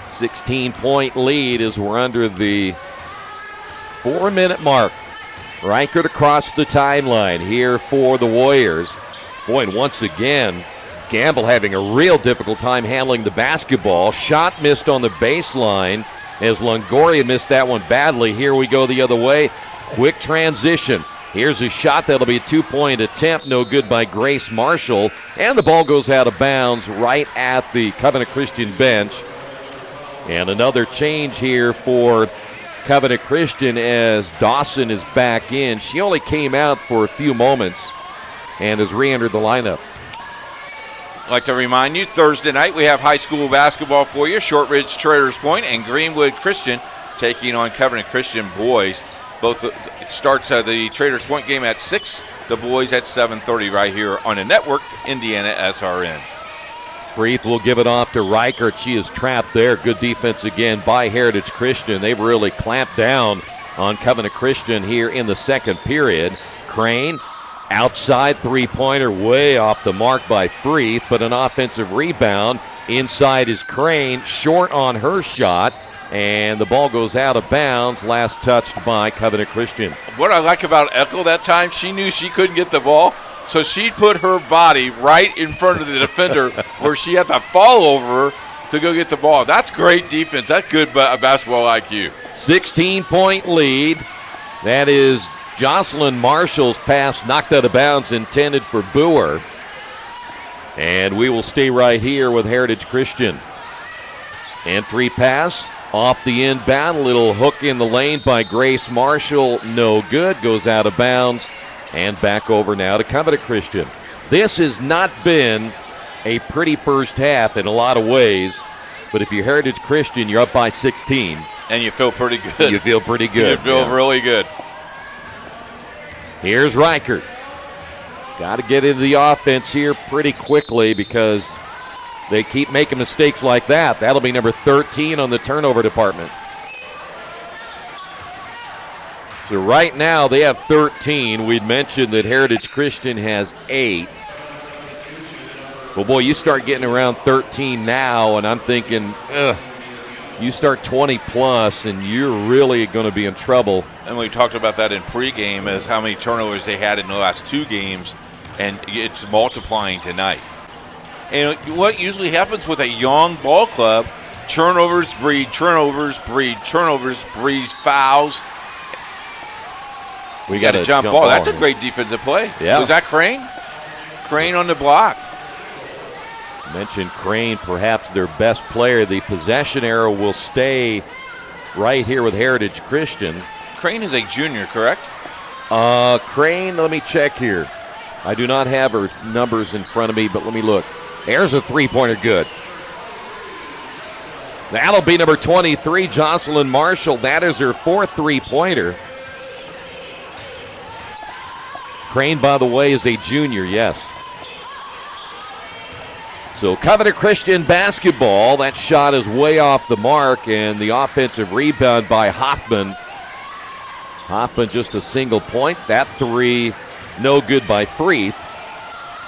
16-point lead as we're under the 4-minute mark. Reichert across the timeline here for the Warriors. Boy, and once again, Gamble having a real difficult time handling the basketball. Shot missed on the baseline as Longoria missed that one badly. Here we go the other way. Quick transition. Here's a shot that'll be a 2-point attempt. No good by Grace Marshall. And the ball goes out of bounds right at the Covenant Christian bench. And another change here for Covenant Christian as Dawson is back in. She only came out for a few moments and has re-entered the lineup. I'd like to remind you, Thursday night we have high school basketball for you. Shortridge Traders Point and Greenwood Christian taking on Covenant Christian boys. It starts the Traders Point game at 6, the boys at 7:30 right here on the network, IndianaSRN. Freeth will give it off to Reichert. She is trapped there. Good defense again by Heritage Christian. They've really clamped down on Covenant Christian here in the second period. Crane. Outside three-pointer way off the mark by Freeth, but an offensive rebound. Inside is Crane, short on her shot, and the ball goes out of bounds, last touched by Covenant Christian. What I like about Eckel that time, she knew she couldn't get the ball, so she put her body right in front of the defender where she had to fall over her to go get the ball. That's great defense. That's good basketball IQ. 16-point lead. That is Jocelyn Marshall's pass knocked out of bounds, intended for Boer. And we will stay right here with Heritage Christian. Entry pass off the inbound. Little hook in the lane by Grace Marshall. No good. Goes out of bounds. And back over now to Covenant Christian. This has not been a pretty first half in a lot of ways. But if you're Heritage Christian, you're up by 16. And you feel pretty good. You feel pretty good. You feel really good. Here's Reichert. Got to get into the offense here pretty quickly because they keep making mistakes like that. That'll be number 13 on the turnover department. So right now they have 13. We'd mentioned that Heritage Christian has 8. Well, boy, you start getting around 13 now, and I'm thinking, you start 20 plus, and you're really going to be in trouble. And we talked about that in pregame as how many turnovers they had in the last 2 games, and it's multiplying tonight. And what usually happens with a young ball club, turnovers breed fouls. We got a jump ball. That's a great defensive play. Yeah. Was that Crane? Crane on the block. Mentioned Crane, perhaps their best player. The possession arrow will stay right here with Heritage Christian. Crane is a junior, correct? Crane, let me check here. I do not have her numbers in front of me, but let me look. There's a three-pointer good. That'll be number 23, Jocelyn Marshall. That is her 4th three-pointer. Crane, by the way, is a junior, yes. So Covenant Christian basketball. That shot is way off the mark, and the offensive rebound by Hoffman. Hoffman just a single point. That 3 no good by Freeth.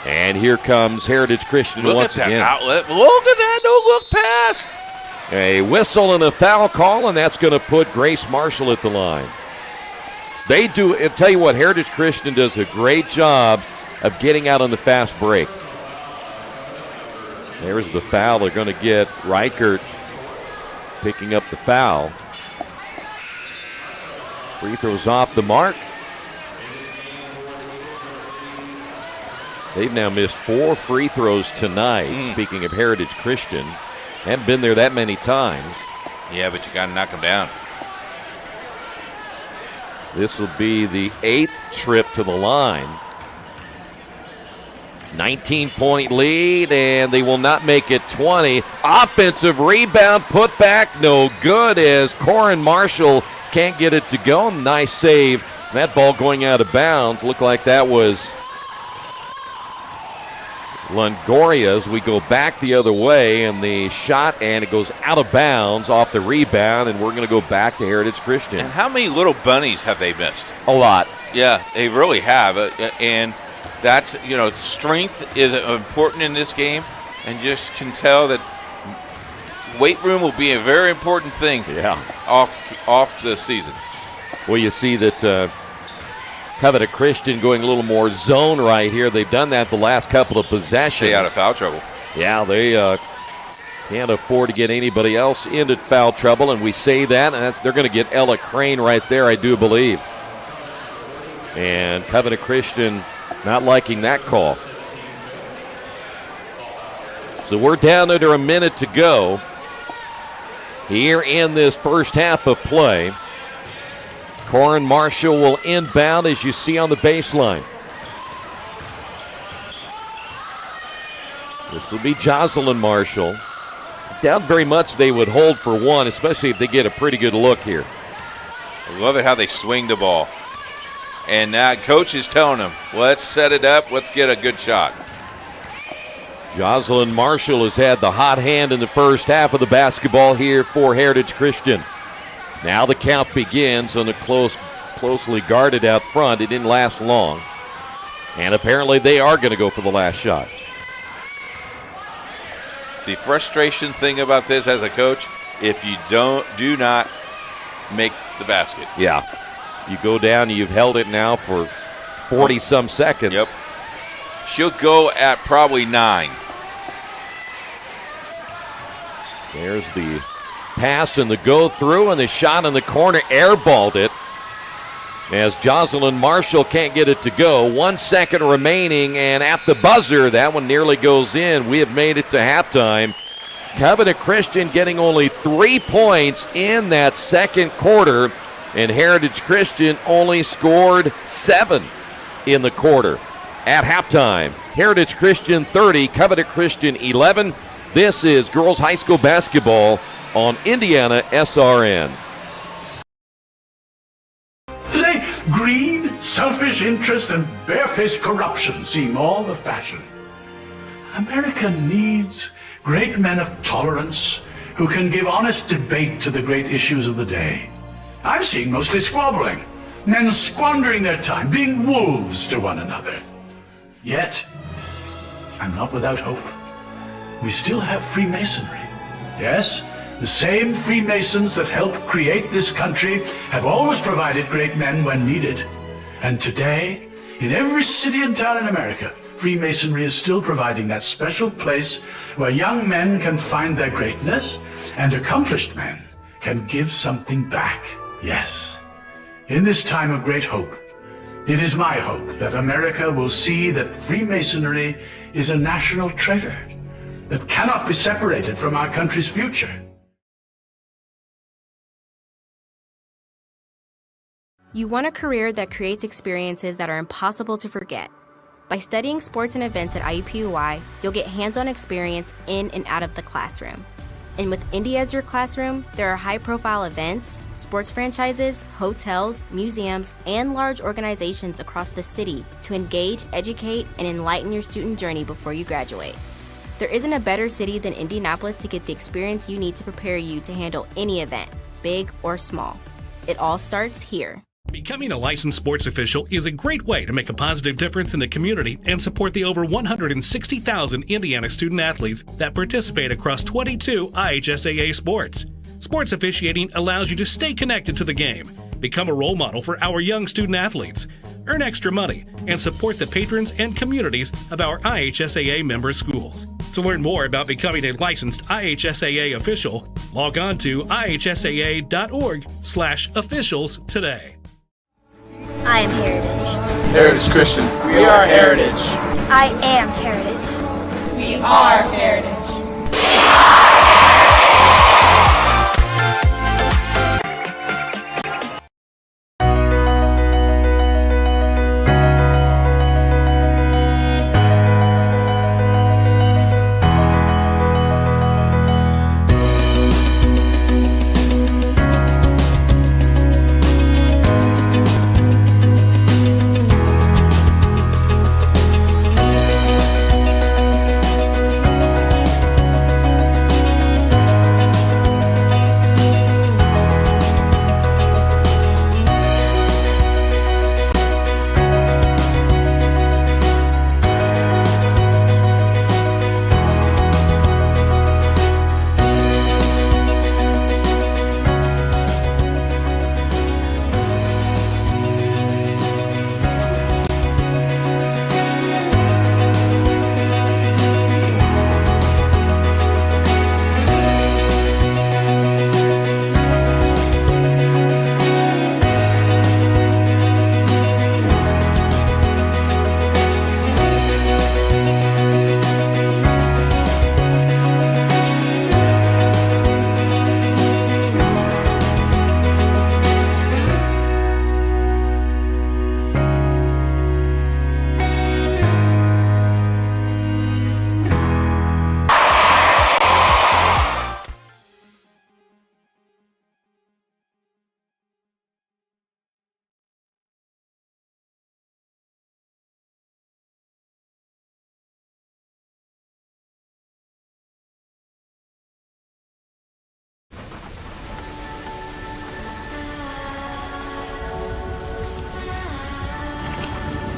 And here comes Heritage Christian once again. Look at that outlet. Look at that no-look pass. A whistle and a foul call, and that's going to put Grace Marshall at the line. They do, I'll tell you what, Heritage Christian does a great job of getting out on the fast break. There's the foul. They're going to get Reichert picking up the foul. Free throws off the mark. They've now missed 4 free throws tonight. Speaking of Heritage Christian, haven't been there that many times. Yeah, but you got to knock them down. This will be the 8th trip to the line. 19-point lead, and they will not make it 20. Offensive rebound, put back, no good as Corin Marshall can't get it to go. Nice save. That ball going out of bounds. Looked like that was Longoria's. We go back the other way, and the shot, and it goes out of bounds off the rebound, and we're going to go back to Heritage Christian. And how many little bunnies have they missed? A lot. Yeah, they really have. And that's, strength is important in this game, and just can tell that weight room will be a very important thing off the season. Well, you see that Covenant Christian going a little more zone right here. They've done that the last couple of possessions. Stay out of foul trouble. Yeah, they can't afford to get anybody else into foul trouble, and we say that, and they're going to get Ella Crane right there, I do believe. And Covenant Christian not liking that call. So we're down under a minute to go here in this first half of play. Corin Marshall will inbound, as you see on the baseline. This will be Jocelyn Marshall. Doubt very much they would hold for one, especially if they get a pretty good look here. I love it how they swing the ball. And now coach is telling them, let's set it up, let's get a good shot. Jocelyn Marshall has had the hot hand in the first half of the basketball here for Heritage Christian. Now the count begins on the closely guarded out front. It didn't last long. And apparently they are going to go for the last shot. The frustration thing about this as a coach, if you do not make the basket. Yeah. You go down, you've held it now for 40-some seconds. Yep. She'll go at probably 9. There's the pass and the go-through, and the shot in the corner, airballed it. as Jocelyn Marshall can't get it to go. 1 second remaining, and at the buzzer, that one nearly goes in. We have made it to halftime. Covenant Christian getting only 3 points in that second quarter, and Heritage Christian only scored 7 in the quarter. At halftime, Heritage Christian 30, Covenant Christian 11. This is girls high school basketball on IndianaSRN. Today, greed, selfish interest, and barefaced corruption seem all the fashion. America needs great men of tolerance who can give honest debate to the great issues of the day. I'm seeing mostly squabbling, men squandering their time, being wolves to one another. Yet, I'm not without hope. We still have Freemasonry. Yes, the same Freemasons that helped create this country have always provided great men when needed. And today, in every city and town in America, Freemasonry is still providing that special place where young men can find their greatness and accomplished men can give something back. Yes, in this time of great hope, it is my hope that America will see that Freemasonry is a national treasure that cannot be separated from our country's future. You want a career that creates experiences that are impossible to forget. By studying sports and events at IUPUI, you'll get hands-on experience in and out of the classroom. And with India as your classroom, there are high-profile events, sports franchises, hotels, museums, and large organizations across the city to engage, educate, and enlighten your student journey before you graduate. There isn't a better city than Indianapolis to get the experience you need to prepare you to handle any event, big or small. It all starts here. Becoming a licensed sports official is a great way to make a positive difference in the community and support the over 160,000 Indiana student athletes that participate across 22 IHSAA sports. Sports officiating allows you to stay connected to the game, become a role model for our young student athletes, earn extra money, and support the patrons and communities of our IHSAA member schools. To learn more about becoming a licensed IHSAA official, log on to ihsaa.org/officials today. I am Heritage. Heritage Christian. We are Heritage. I am Heritage. We are Heritage.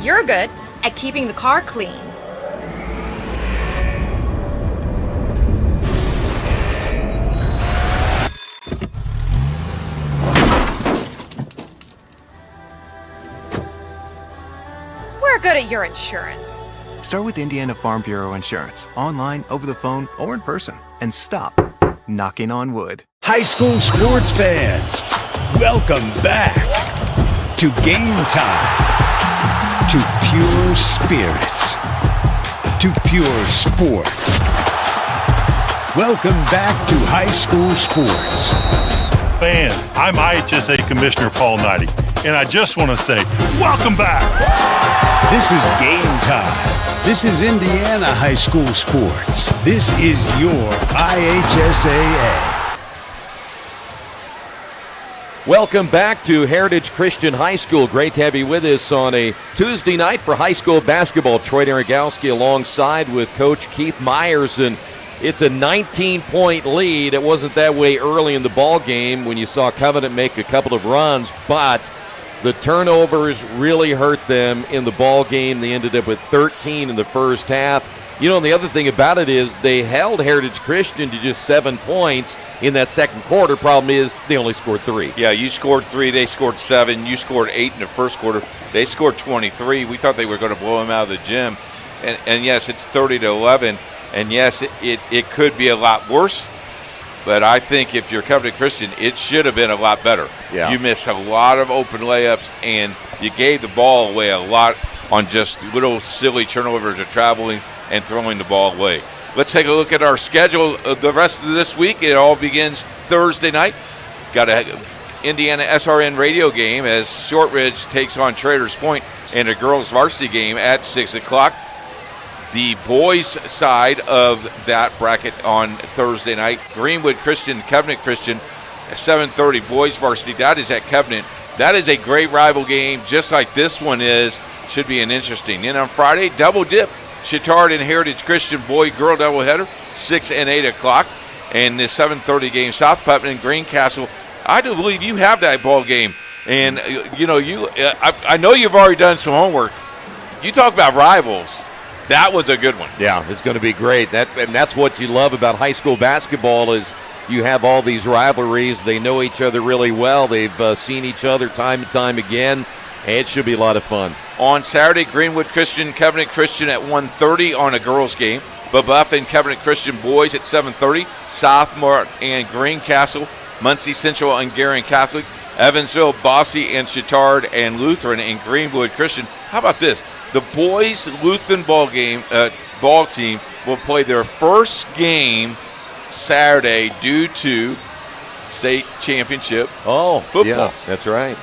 You're good at keeping the car clean. We're good at your insurance. Start with Indiana Farm Bureau Insurance, online, over the phone, or in person, and stop knocking on wood. High school sports fans, welcome back to game time, to pure spirits, to pure sport. Welcome back to high school sports. Fans, I'm IHSAA Commissioner Paul Knighty, and I just want to say, welcome back. This is game time. This is Indiana high school sports. This is your IHSAA. Welcome back to Heritage Christian High School. Great to have you with us on a Tuesday night for high school basketball. Troy Narragowski alongside with Coach Keith Myers, and it's a 19-point lead. It wasn't that way early in the ball game when you saw Covenant make a couple of runs, but the turnovers really hurt them in the ball game. They ended up with 13 in the first half. You know, and the other thing about it is they held Heritage Christian to just 7 points in that second quarter. Problem is they only scored 3. Yeah, you scored 3. They scored 7. You scored 8 in the first quarter. They scored 23. We thought they were going to blow them out of the gym. And yes, it's 30-11. And yes, it could be a lot worse. But I think if you're Covenant Christian, it should have been a lot better. Yeah. You missed a lot of open layups, and you gave the ball away a lot on just little silly turnovers of traveling and throwing the ball away. Let's take a look at our schedule the rest of this week. It all begins Thursday night. Got a IndianaSRN radio game as Shortridge takes on Traders Point in a girls varsity game at 6 o'clock. The boys' side of that bracket on Thursday night, Greenwood Christian, Covenant Christian, 7:30 boys varsity. That is at Covenant. That is a great rival game, just like this one is. Should be an interesting. And on Friday, double dip. Chittard and Heritage Christian boy-girl doubleheader, 6 and 8 o'clock. And the 7:30 game, South Putnam and Greencastle. I do believe you have that ball game. And, I know you've already done some homework. You talk about rivals. That was a good one. Yeah, it's going to be great. And that's what you love about high school basketball is you have all these rivalries. They know each other really well. They've seen each other time and time again. And it should be a lot of fun. On Saturday, Greenwood Christian, Covenant Christian at 1:30 on a girls' game. Buff and Covenant Christian boys at 7:30. Southmore and Greencastle. Muncie Central and Garion Catholic. Evansville, Bossy and Chittard and Lutheran and Greenwood Christian. How about this? The boys' Lutheran ball team will play their first game Saturday due to state championship football. Yeah, that's right.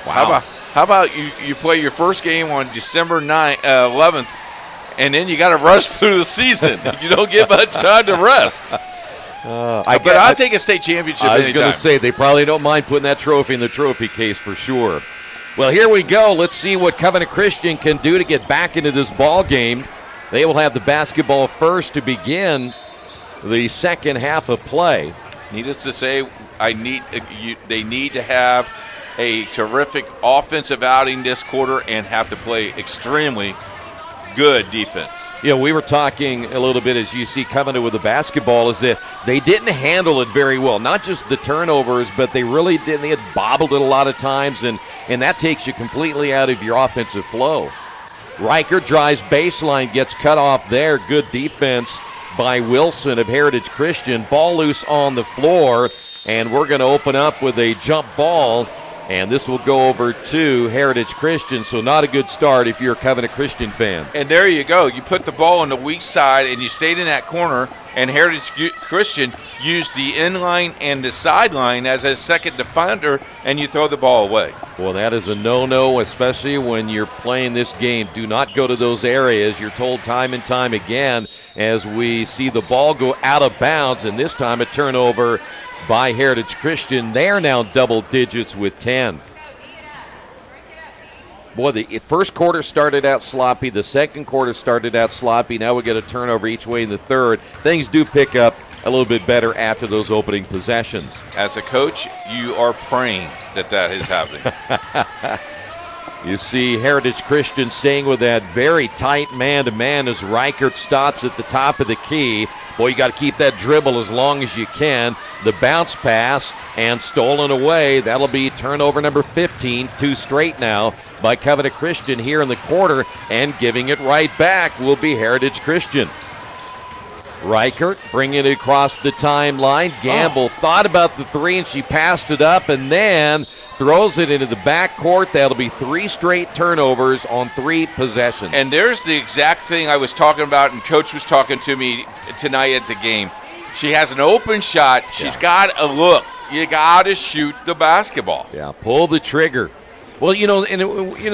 Wow. How about you play your first game on December 11th, and then you got to rush through the season. You don't get much time to rest. I'll take a state championship anytime. I was going to say, they probably don't mind putting that trophy in the trophy case for sure. Well, here we go. Let's see what Covenant Christian can do to get back into this ball game. They will have the basketball first to begin the second half of play. Needless to say, they need to have a terrific offensive outing this quarter and have to play extremely good defense. Yeah, we were talking a little bit as you see Covenant with the basketball is that they didn't handle it very well. Not just the turnovers, but they really didn't. They had bobbled it a lot of times, and that takes you completely out of your offensive flow. Riker drives baseline, gets cut off there. Good defense by Wilson of Heritage Christian. Ball loose on the floor, and we're going to open up with a jump ball. And this will go over to Heritage Christian, so not a good start if you're a Covenant Christian fan. And there you go. You put the ball on the weak side, and you stayed in that corner, and Heritage Christian used the inline and the sideline as a second defender, and you throw the ball away. Well, that is a no-no, especially when you're playing this game. Do not go to those areas. You're told time and time again as we see the ball go out of bounds, and this time a turnover by Heritage Christian. They are now double digits with 10. Boy, the first quarter started out sloppy. The second quarter started out sloppy. Now we get a turnover each way in the third. Things do pick up a little bit better after those opening possessions. As a coach, you are praying that is happening. You see Heritage Christian staying with that very tight man-to-man as Reichert stops at the top of the key. Boy, you got to keep that dribble as long as you can. The bounce pass and stolen away. That'll be turnover number 15, 2 straight now by Covenant Christian here in the quarter, and giving it right back will be Heritage Christian. Reichert bringing it across the timeline. Gamble thought about the three, and she passed it up and then throws it into the backcourt. That'll be 3 straight turnovers on 3 possessions. And there's the exact thing I was talking about, and Coach was talking to me tonight at the game. She has an open shot. She's got a look. You got to shoot the basketball. Yeah, pull the trigger. Well,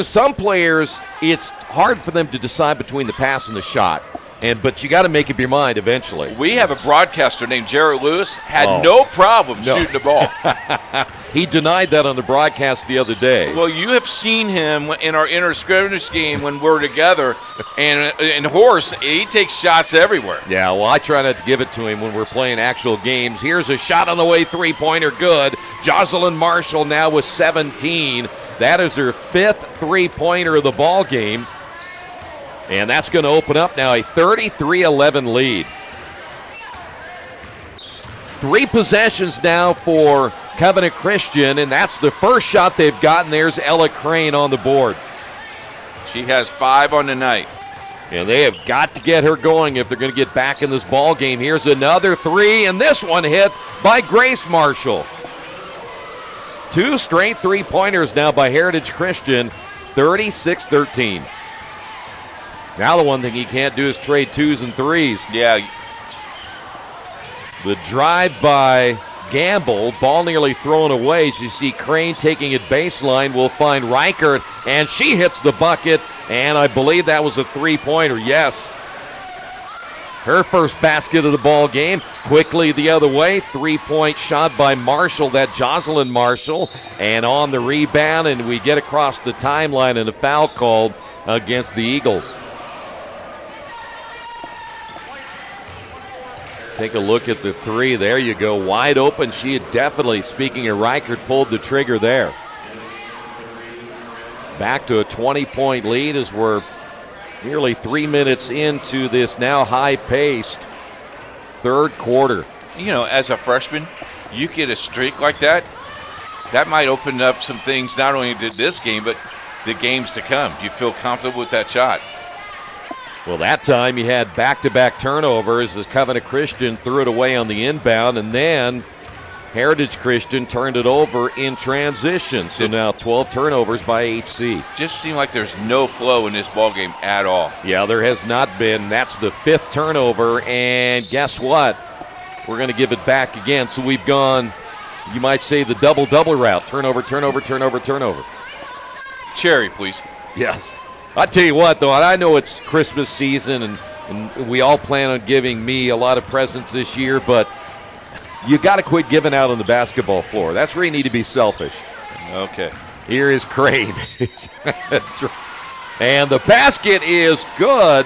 some players, it's hard for them to decide between the pass and the shot. But you got to make up your mind eventually. We have a broadcaster named Jared Lewis, had no problem shooting the ball. He denied that on the broadcast the other day. Well, you have seen him in our inter-scrimmage game when we're together, and Horace, he takes shots everywhere. Yeah, well, I try not to give it to him when we're playing actual games. Here's a shot on the way, 3-pointer, good. Jocelyn Marshall now with 17. That is her 5th 3-pointer of the ball game. And that's going to open up now a 33-11 lead. 3 possessions now for Covenant Christian, and that's the first shot they've gotten. There's Ella Crane on the board. She has 5 on the night. And they have got to get her going if they're going to get back in this ball game. Here's another 3, and this one hit by Grace Marshall. 2 straight 3-pointers now by Heritage Christian, 36-13. Now the one thing he can't do is trade 2s and 3s. Yeah. The drive by Gamble, ball nearly thrown away. As you see Crane taking it baseline, will find Reichert, and she hits the bucket, and I believe that was a 3-pointer, yes. Her first basket of the ball game. Quickly the other way, 3-point shot by Marshall, that Jocelyn Marshall, and on the rebound, and we get across the timeline and a foul called against the Eagles. Take a look at the 3. There you go. Wide open. She had definitely, speaking of Reichert, pulled the trigger there. Back to a 20-point lead as we're nearly 3 minutes into this now high-paced third quarter. You know, as a freshman, you get a streak like that, that might open up some things not only to this game, but the games to come. Do you feel comfortable with that shot? Well, that time you had back-to-back turnovers as Covenant Christian threw it away on the inbound, and then Heritage Christian turned it over in transition. So now 12 turnovers by HC. Just seemed like there's no flow in this ballgame at all. Yeah, there has not been. That's the 5th turnover, and guess what? We're going to give it back again. So we've gone, you might say, the double-double route. Turnover, turnover, turnover, turnover. Cherry, please. Yes. I tell you what, though, I know it's Christmas season, and we all plan on giving me a lot of presents this year, but you got to quit giving out on the basketball floor. That's where you need to be selfish. Okay. Here is Crane. And the basket is good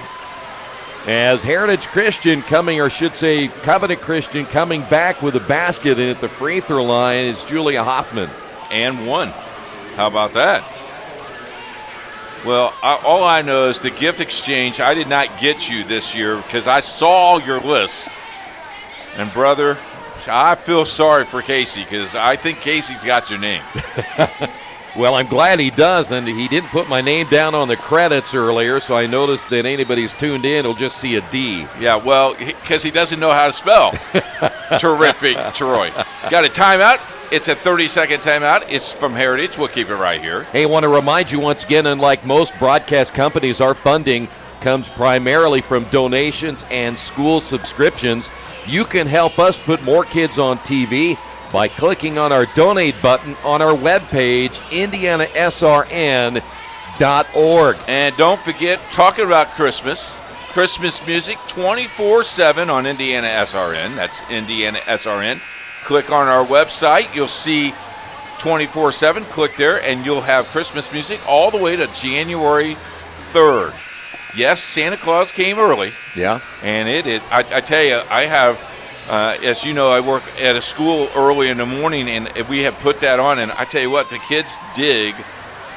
as Heritage Christian coming, or should say Covenant Christian coming back with a basket, and at the free throw line is Julia Hoffman. And 1. How about that? Well, all I know is the gift exchange, I did not get you this year because I saw your list. And, brother, I feel sorry for Casey because I think Casey's got your name. Well, I'm glad he does, and he didn't put my name down on the credits earlier, so I noticed that anybody's tuned in will just see a D. Yeah, well, because he doesn't know how to spell. Terrific, Troy. Got a timeout? It's a 30-second timeout. It's from Heritage. We'll keep it right here. Hey, I want to remind you once again, unlike most broadcast companies, our funding comes primarily from donations and school subscriptions. You can help us put more kids on TV by clicking on our donate button on our webpage, IndianaSRN.org. And don't forget, talking about Christmas music 24/7 on IndianaSRN. That's IndianaSRN. Click on our website. You'll see 24/7. Click there, and you'll have Christmas music all the way to January 3rd. Yes, Santa Claus came early. Yeah. And I tell you, I have, as you know, I work at a school early in the morning, and we have put that on, and I tell you what, the kids dig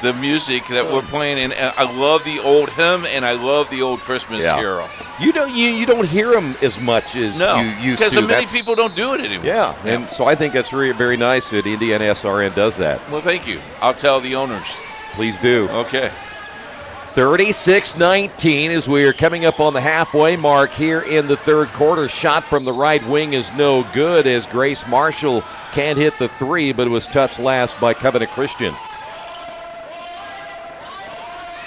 the music that we're playing, and I love the old hymn, and I love the old Christmas carol. You don't hear them as much as you used to. Because many people don't do it anymore. Yeah, and so I think that's really very nice that IndianaSRN does that. Well, thank you. I'll tell the owners. Please do. Okay. 36-19 as we are coming up on the halfway mark here in the third quarter. Shot from the right wing is no good as Grace Marshall can't hit the three, but it was touched last by Covenant Christian.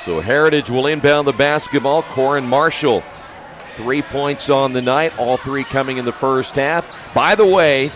So Heritage will inbound the basketball. Corin Marshall, 3 points on the night, all three coming in the first half. By the way,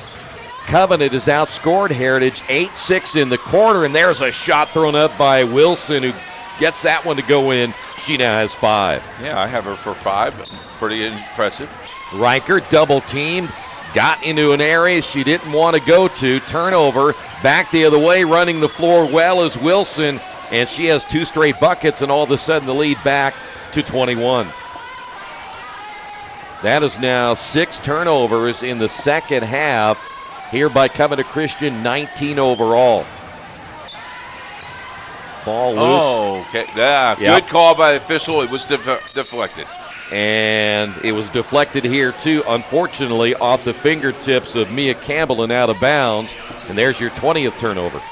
Covenant has outscored Heritage 8-6 in the corner, and there's a shot thrown up by Wilson who gets that one to go in. She now has 5. Yeah, I have her for 5. Pretty impressive. Riker double-teamed, got into an area she didn't want to go to. Turnover, back the other way, running the floor well as Wilson, and she has 2 straight buckets, and all of a sudden the lead back to 21. That is now 6 turnovers in the second half here by Covenant Christian, 19 overall. Ball loose. Oh, okay. Yeah, Yep. Good call by the official. It was deflected. And it was deflected here, too, unfortunately, off the fingertips of Mia Campbell and out of bounds. And there's your 20th turnover.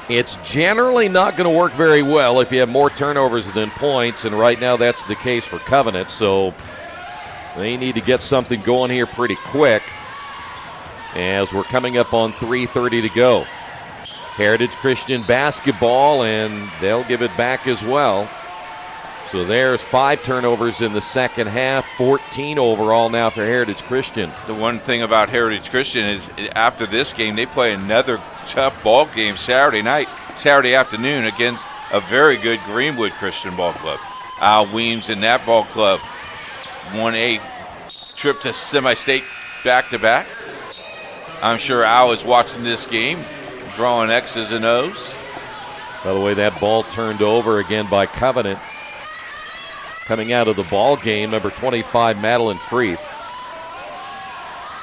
It's generally not going to work very well if you have more turnovers than points, and right now that's the case for Covenant, so they need to get something going here pretty quick as we're coming up on 3:30 to go. Heritage Christian basketball, and they'll give it back as well. So there's 5 turnovers in the second half, 14 overall now for Heritage Christian. The one thing about Heritage Christian is after this game, they play another tough ball game Saturday afternoon against a very good Greenwood Christian ball club. Al Weems and that ball club won a trip to semi-state back-to-back. I'm sure Al is watching this game, drawing X's and O's. By the way, that ball turned over again by Covenant. Coming out of the ball game, number 25, Madeline Freeth.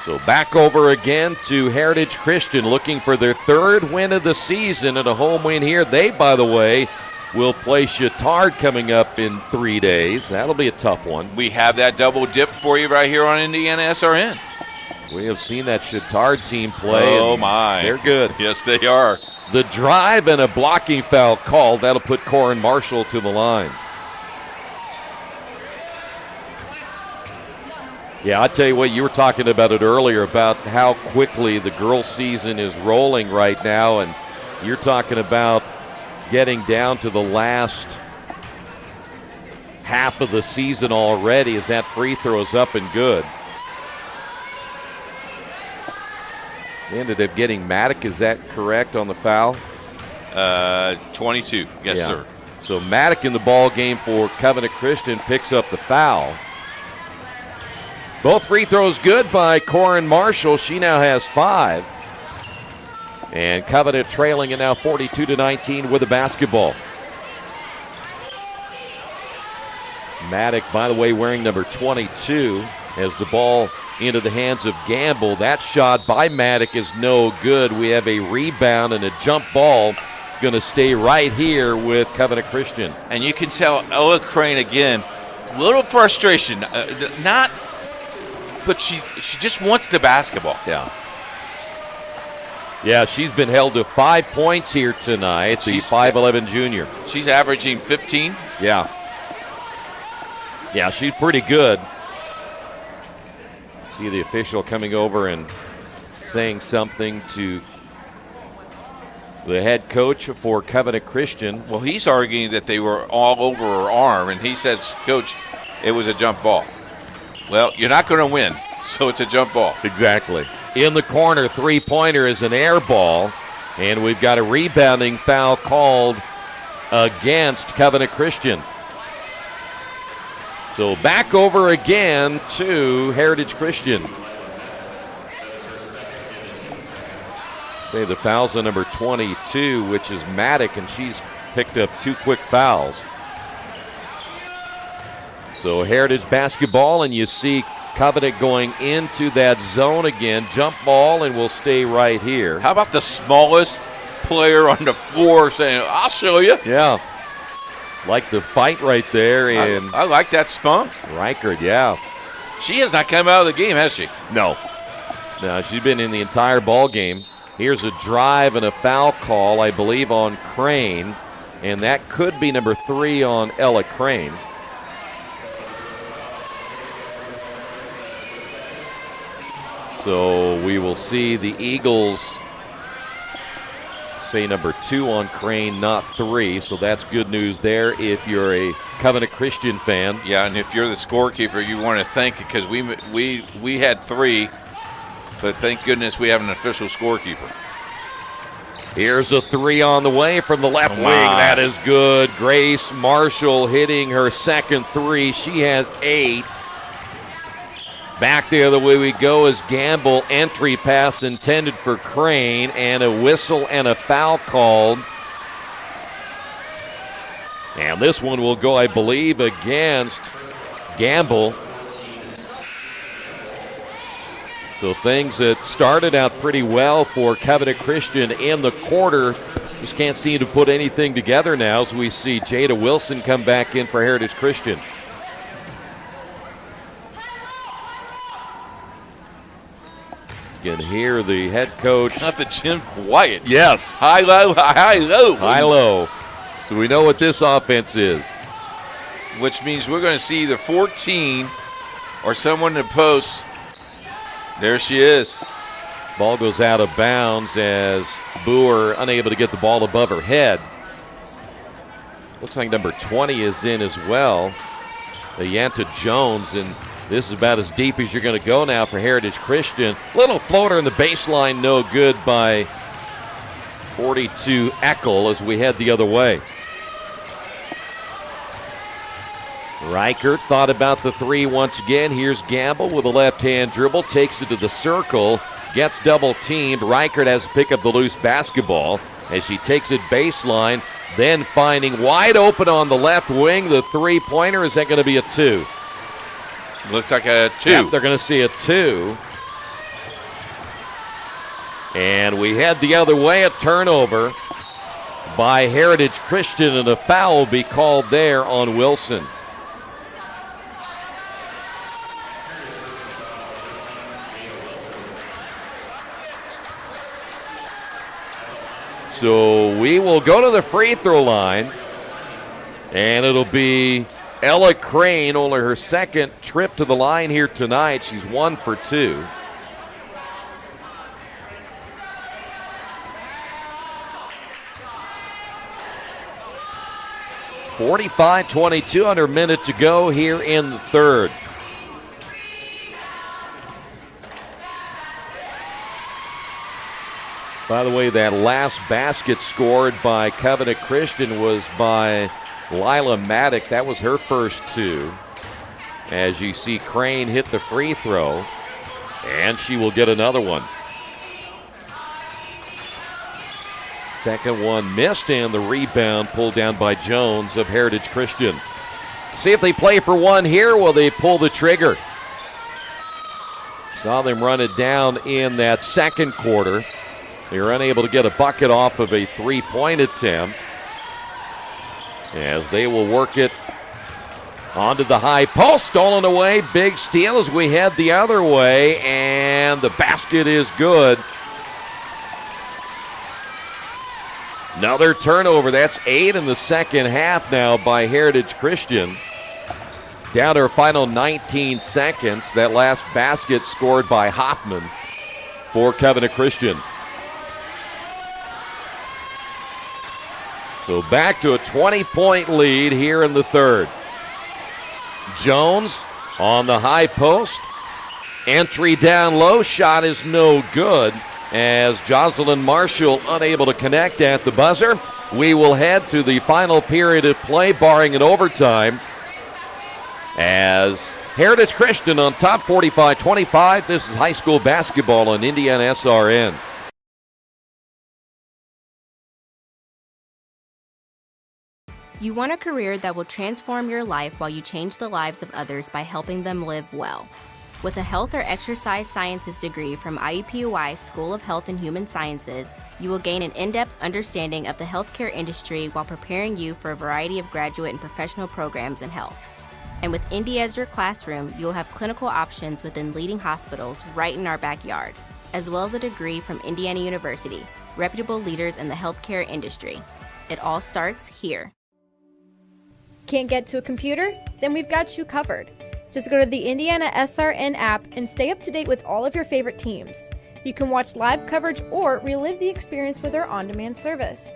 So back over again to Heritage Christian, looking for their 3rd win of the season and a home win here. They, by the way, will play Chittard coming up in 3 days. That'll be a tough one. We have that double dip for you right here on IndianaSRN. We have seen that Chittard team play. Oh, my. They're good. Yes, they are. The drive and a blocking foul called. That'll put Corin Marshall to the line. Yeah, I tell you what, you were talking about it earlier about how quickly the girls' season is rolling right now, and you're talking about getting down to the last half of the season already as that free throw is up and good. They ended up getting Maddock, is that correct, on the foul? 22, yes, sir. So Maddock in the ball game for Covenant Christian picks up the foul. Both free throws good by Corin Marshall. She now has 5. And Covenant trailing it now 42-19 with the basketball. Maddock, by the way, wearing number 22 as the ball into the hands of Gamble. That shot by Maddock is no good. We have a rebound and a jump ball going to stay right here with Covenant Christian. And you can tell Ella Crane again, a little frustration. But she just wants the basketball. Yeah, she's been held to 5 points here tonight. The 5'11 junior. She's averaging 15. Yeah, she's pretty good. See the official coming over and saying something to the head coach for Covenant Christian. Well, he's arguing that they were all over her arm, and he says, Coach, it was a jump ball. Well, you're not going to win, so it's a jump ball. Exactly. In the corner, three-pointer is an air ball, and we've got a rebounding foul called against Covenant Christian. So back over again to Heritage Christian. Say the foul's on number 22, which is Maddock, and she's picked up 2 quick fouls. So Heritage basketball, and you see Covenant going into that zone again. Jump ball, and we'll stay right here. How about the smallest player on the floor saying, I'll show you. Yeah. Like the fight right there. And I like that spunk. Reichert, yeah. She has not come out of the game, has she? No, she's been in the entire ball game. Here's a drive and a foul call, I believe, on Crane. and that could be number 3 on Ella Crane. So we will see the Eagles say number 2 on Crane, not 3. So that's good news there if you're a Covenant Christian fan. Yeah, and if you're the scorekeeper, you want to thank it because we had 3, but thank goodness we have an official scorekeeper. Here's a 3 on the way from the left wing. That is good. Grace Marshall hitting her second 3. She has 8. Back the other way we go as Gamble, entry pass intended for Crane, and a whistle and a foul called. And this one will go, I believe, against Gamble. So things that started out pretty well for Covenant Christian in the quarter just can't seem to put anything together now as we see Jada Wilson come back in for Heritage Christian. You can hear the head coach. Got the gym quiet. Yes. High, low, high, low. High, low. So we know what this offense is. Which means we're going to see either 14 or someone in the post. There she is. Ball goes out of bounds as Boer unable to get the ball above her head. Looks like number 20 is in as well. Ayanta Jones, and this is about as deep as you're going to go now for Heritage Christian. Little floater in the baseline, no good by 42 Eckel as we head the other way. Reichert thought about the 3 once again. Here's Gamble with a left-hand dribble, takes it to the circle, gets double-teamed. Reichert has to pick up the loose basketball as she takes it baseline, then finding wide open on the left wing. The three-pointer, is that going to be a 2? Looks like a 2. Yep, they're going to see a 2. And we head the other way, a turnover by Heritage Christian, and a foul will be called there on Wilson. So we will go to the free throw line, and it'll be Ella Crane, only her second trip to the line here tonight. She's 1 for 2. .45-22 under a minute to go here in the third. By the way, that last basket scored by Covenant Christian was by Lila Maddock. That was her first 2. As you see Crane hit the free throw, and she will get another one. Second one missed, and the rebound pulled down by Jones of Heritage Christian. See if they play for one here. Will they pull the trigger? Saw them run it down in that second quarter. They were unable to get a bucket off of a three-point attempt, as they will work it onto the high post. Stolen away. Big steal as we head the other way, and the basket is good. Another turnover. That's 8 in the second half now by Heritage Christian. Down to our final 19 seconds. That last basket scored by Hoffman for Covenant Christian. So back to a 20-point lead here in the third. Jones on the high post. Entry down low. Shot is no good as Jocelyn Marshall unable to connect at the buzzer. We will head to the final period of play, barring an overtime, as Heritage Christian on top 45-25. This is high school basketball on IndianaSRN. You want a career that will transform your life while you change the lives of others by helping them live well. With a health or exercise sciences degree from IUPUI School of Health and Human Sciences, you will gain an in-depth understanding of the healthcare industry while preparing you for a variety of graduate and professional programs in health. And with Indy as your classroom, you will have clinical options within leading hospitals right in our backyard, as well as a degree from Indiana University, reputable leaders in the healthcare industry. It all starts here. Can't get to a computer? Then we've got you covered. Just go to the IndianaSRN app and stay up to date with all of your favorite teams. You can watch live coverage or relive the experience with our on-demand service.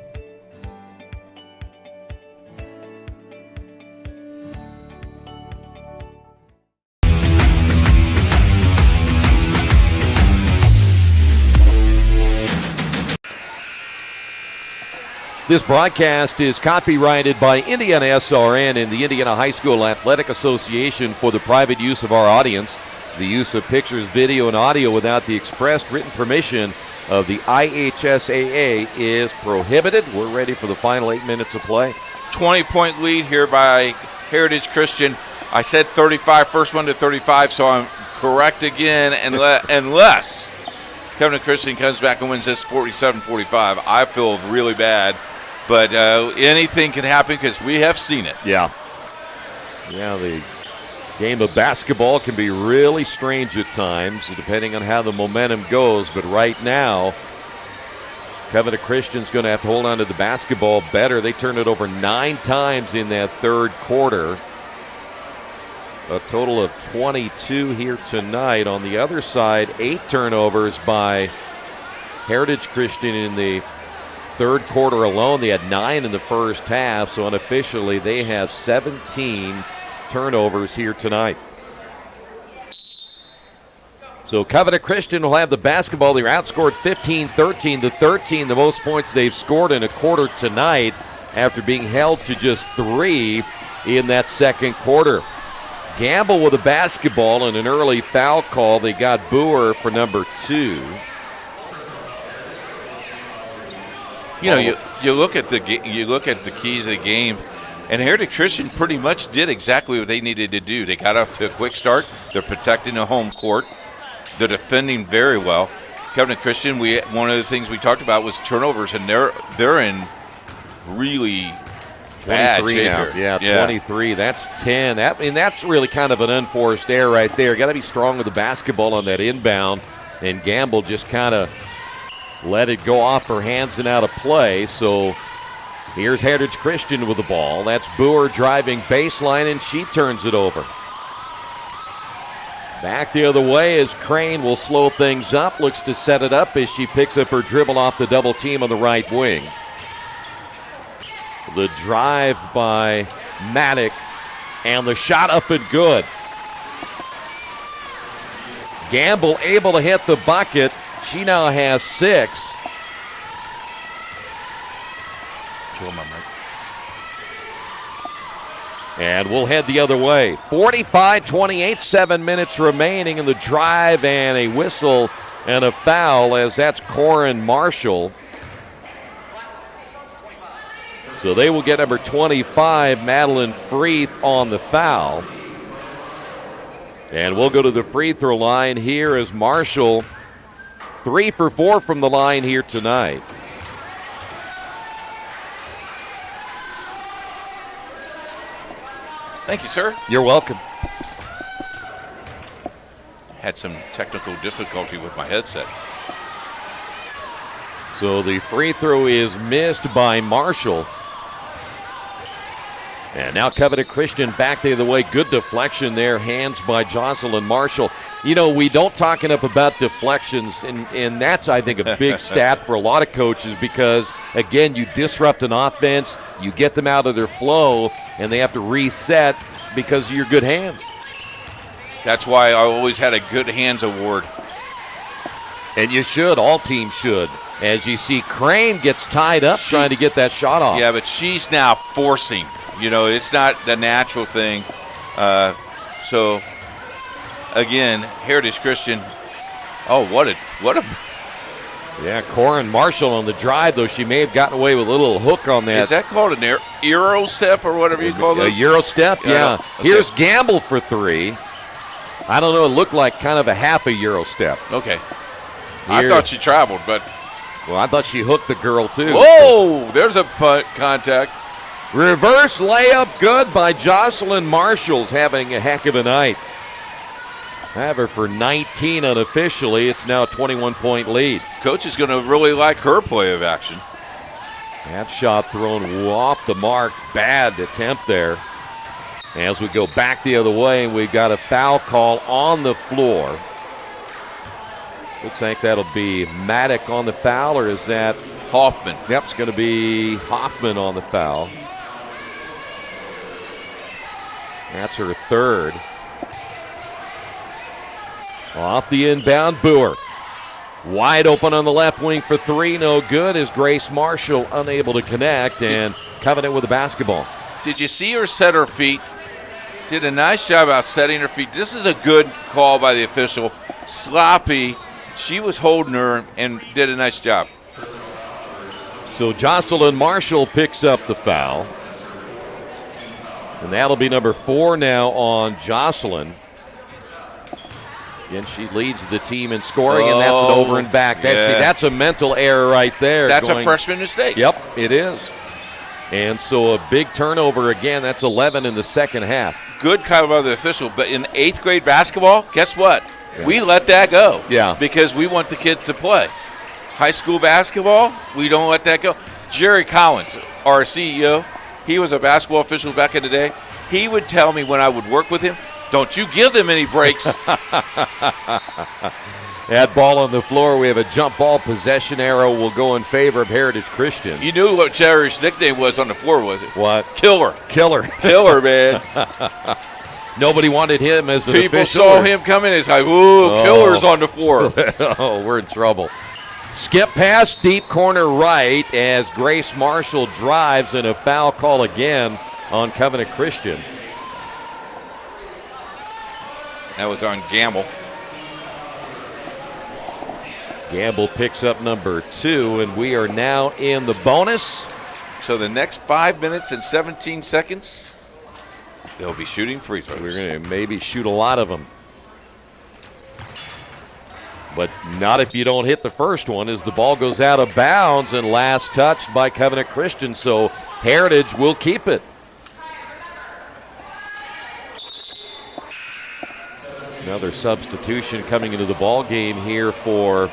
This broadcast is copyrighted by IndianaSRN and the Indiana High School Athletic Association for the private use of our audience. The use of pictures, video, and audio without the expressed written permission of the IHSAA is prohibited. We're ready for the final 8 minutes of play. 20-point lead here by Heritage Christian. I said 35, first one to 35, so I'm correct again, unless Covenant Christian comes back and wins this 47-45. I feel really bad, but anything can happen because we have seen it. Yeah, the game of basketball can be really strange at times, depending on how the momentum goes. But right now, Covenant Christian's going to have to hold on to the basketball better. They turned it over 9 times in that third quarter. A total of 22 here tonight. On the other side, 8 turnovers by Heritage Christian in the third quarter alone. They had 9 in the first half, so unofficially they have 17 turnovers here tonight. So Covenant Christian will have the basketball. They're outscored 15-13 to 13, the most points they've scored in a quarter tonight after being held to just 3 in that second quarter. Gamble with a basketball and an early foul call. They got Boer for number 2. You know, you look at the keys of the game, and Heritage Christian pretty much did exactly what they needed to do. They got off to a quick start. They're protecting the home court. They're defending very well. Covenant Christian, one of the things we talked about was turnovers, and they're in really 23 now. Yeah, 23. That's 10. That's really kind of an unforced error right there. Got to be strong with the basketball on that inbound, and Gamble just kind of let it go off her hands and out of play. So here's Heritage Christian with the ball. That's Boer driving baseline, and she turns it over. Back the other way as Crane will slow things up. Looks to set it up as she picks up her dribble off the double team on the right wing. The drive by Maddock, and the shot up and good. Gamble able to hit the bucket. She now has 6. And we'll head the other way. 45-28, 7 minutes remaining in the drive, and a whistle and a foul as that's Corin Marshall. So they will get number 25, Madeline Freeth, on the foul. And we'll go to the free throw line here as Marshall 3 for 4 from the line here tonight. Thank you, sir. You're welcome. Had some technical difficulty with my headset. So the free throw is missed by Marshall. And now Covenant Christian back the other way. Good deflection there. Hands by Jocelyn Marshall. You know, we don't talk enough about deflections, and that's, I think, a big stat for a lot of coaches because, again, you disrupt an offense, you get them out of their flow, and they have to reset because of your good hands. That's why I always had a good hands award. And you should. All teams should. As you see, Crane gets tied up trying to get that shot off. Yeah, but she's now forcing. You know, it's not the natural thing. So, again, Heritage Christian. Oh, what a. Yeah, Corin Marshall on the drive, though she may have gotten away with a little hook on that. Is that called an Euro step or whatever you call this? A Euro step, yeah. Okay. Here's Gamble for 3. I don't know, it looked like kind of a half a Euro step. Okay. I thought she traveled, but. Well, I thought she hooked the girl, too. Whoa, there's a contact. Reverse layup good by Jocelyn Marshall's having a heck of a night. Have her for 19 unofficially. It's now a 21-point lead. Coach is going to really like her play of action. That shot thrown off the mark. Bad attempt there. As we go back the other way, we've got a foul call on the floor. Looks like that'll be Maddock on the foul, or is that Hoffman? Yep, it's going to be Hoffman on the foul. That's her third. Off the inbound, Boer. Wide open on the left wing for three. No good as Grace Marshall unable to connect, and Covenant with the basketball. Did you see her set her feet? Did a nice job out setting her feet. This is a good call by the official. Sloppy. She was holding her and did a nice job. So Jocelyn Marshall picks up the foul. And that'll be number 4 now on Jocelyn. Again, she leads the team in scoring, and that's an over and back. That's a mental error right there. That's a freshman mistake. Yep, it is. And so a big turnover again. That's 11 in the second half. Good call by the official, but in 8th grade basketball, guess what? Yeah. We let that go. Yeah. Because we want the kids to play. High school basketball, we don't let that go. Jerry Collins, our CEO, he was a basketball official back in the day. He would tell me when I would work with him, don't you give them any breaks. That ball on the floor, we have a jump ball. Possession arrow will go in favor of Heritage Christian. You knew what Jerry's nickname was on the floor, was it? What? Killer. Killer. Killer, man. Nobody wanted him as an People official. saw him coming. It's like, ooh, Killer's on the floor. Oh, we're in trouble. Skip pass, deep corner right as Grace Marshall drives, and a foul call again on Covenant Christian. That was on Gamble. Gamble picks up number 2, and we are now in the bonus. So the next 5 minutes and 17 seconds, they'll be shooting free throws. We're going to maybe shoot a lot of them. But not if you don't hit the first one, as the ball goes out of bounds and last touched by Covenant Christian. So Heritage will keep it. Another substitution coming into the ball game here for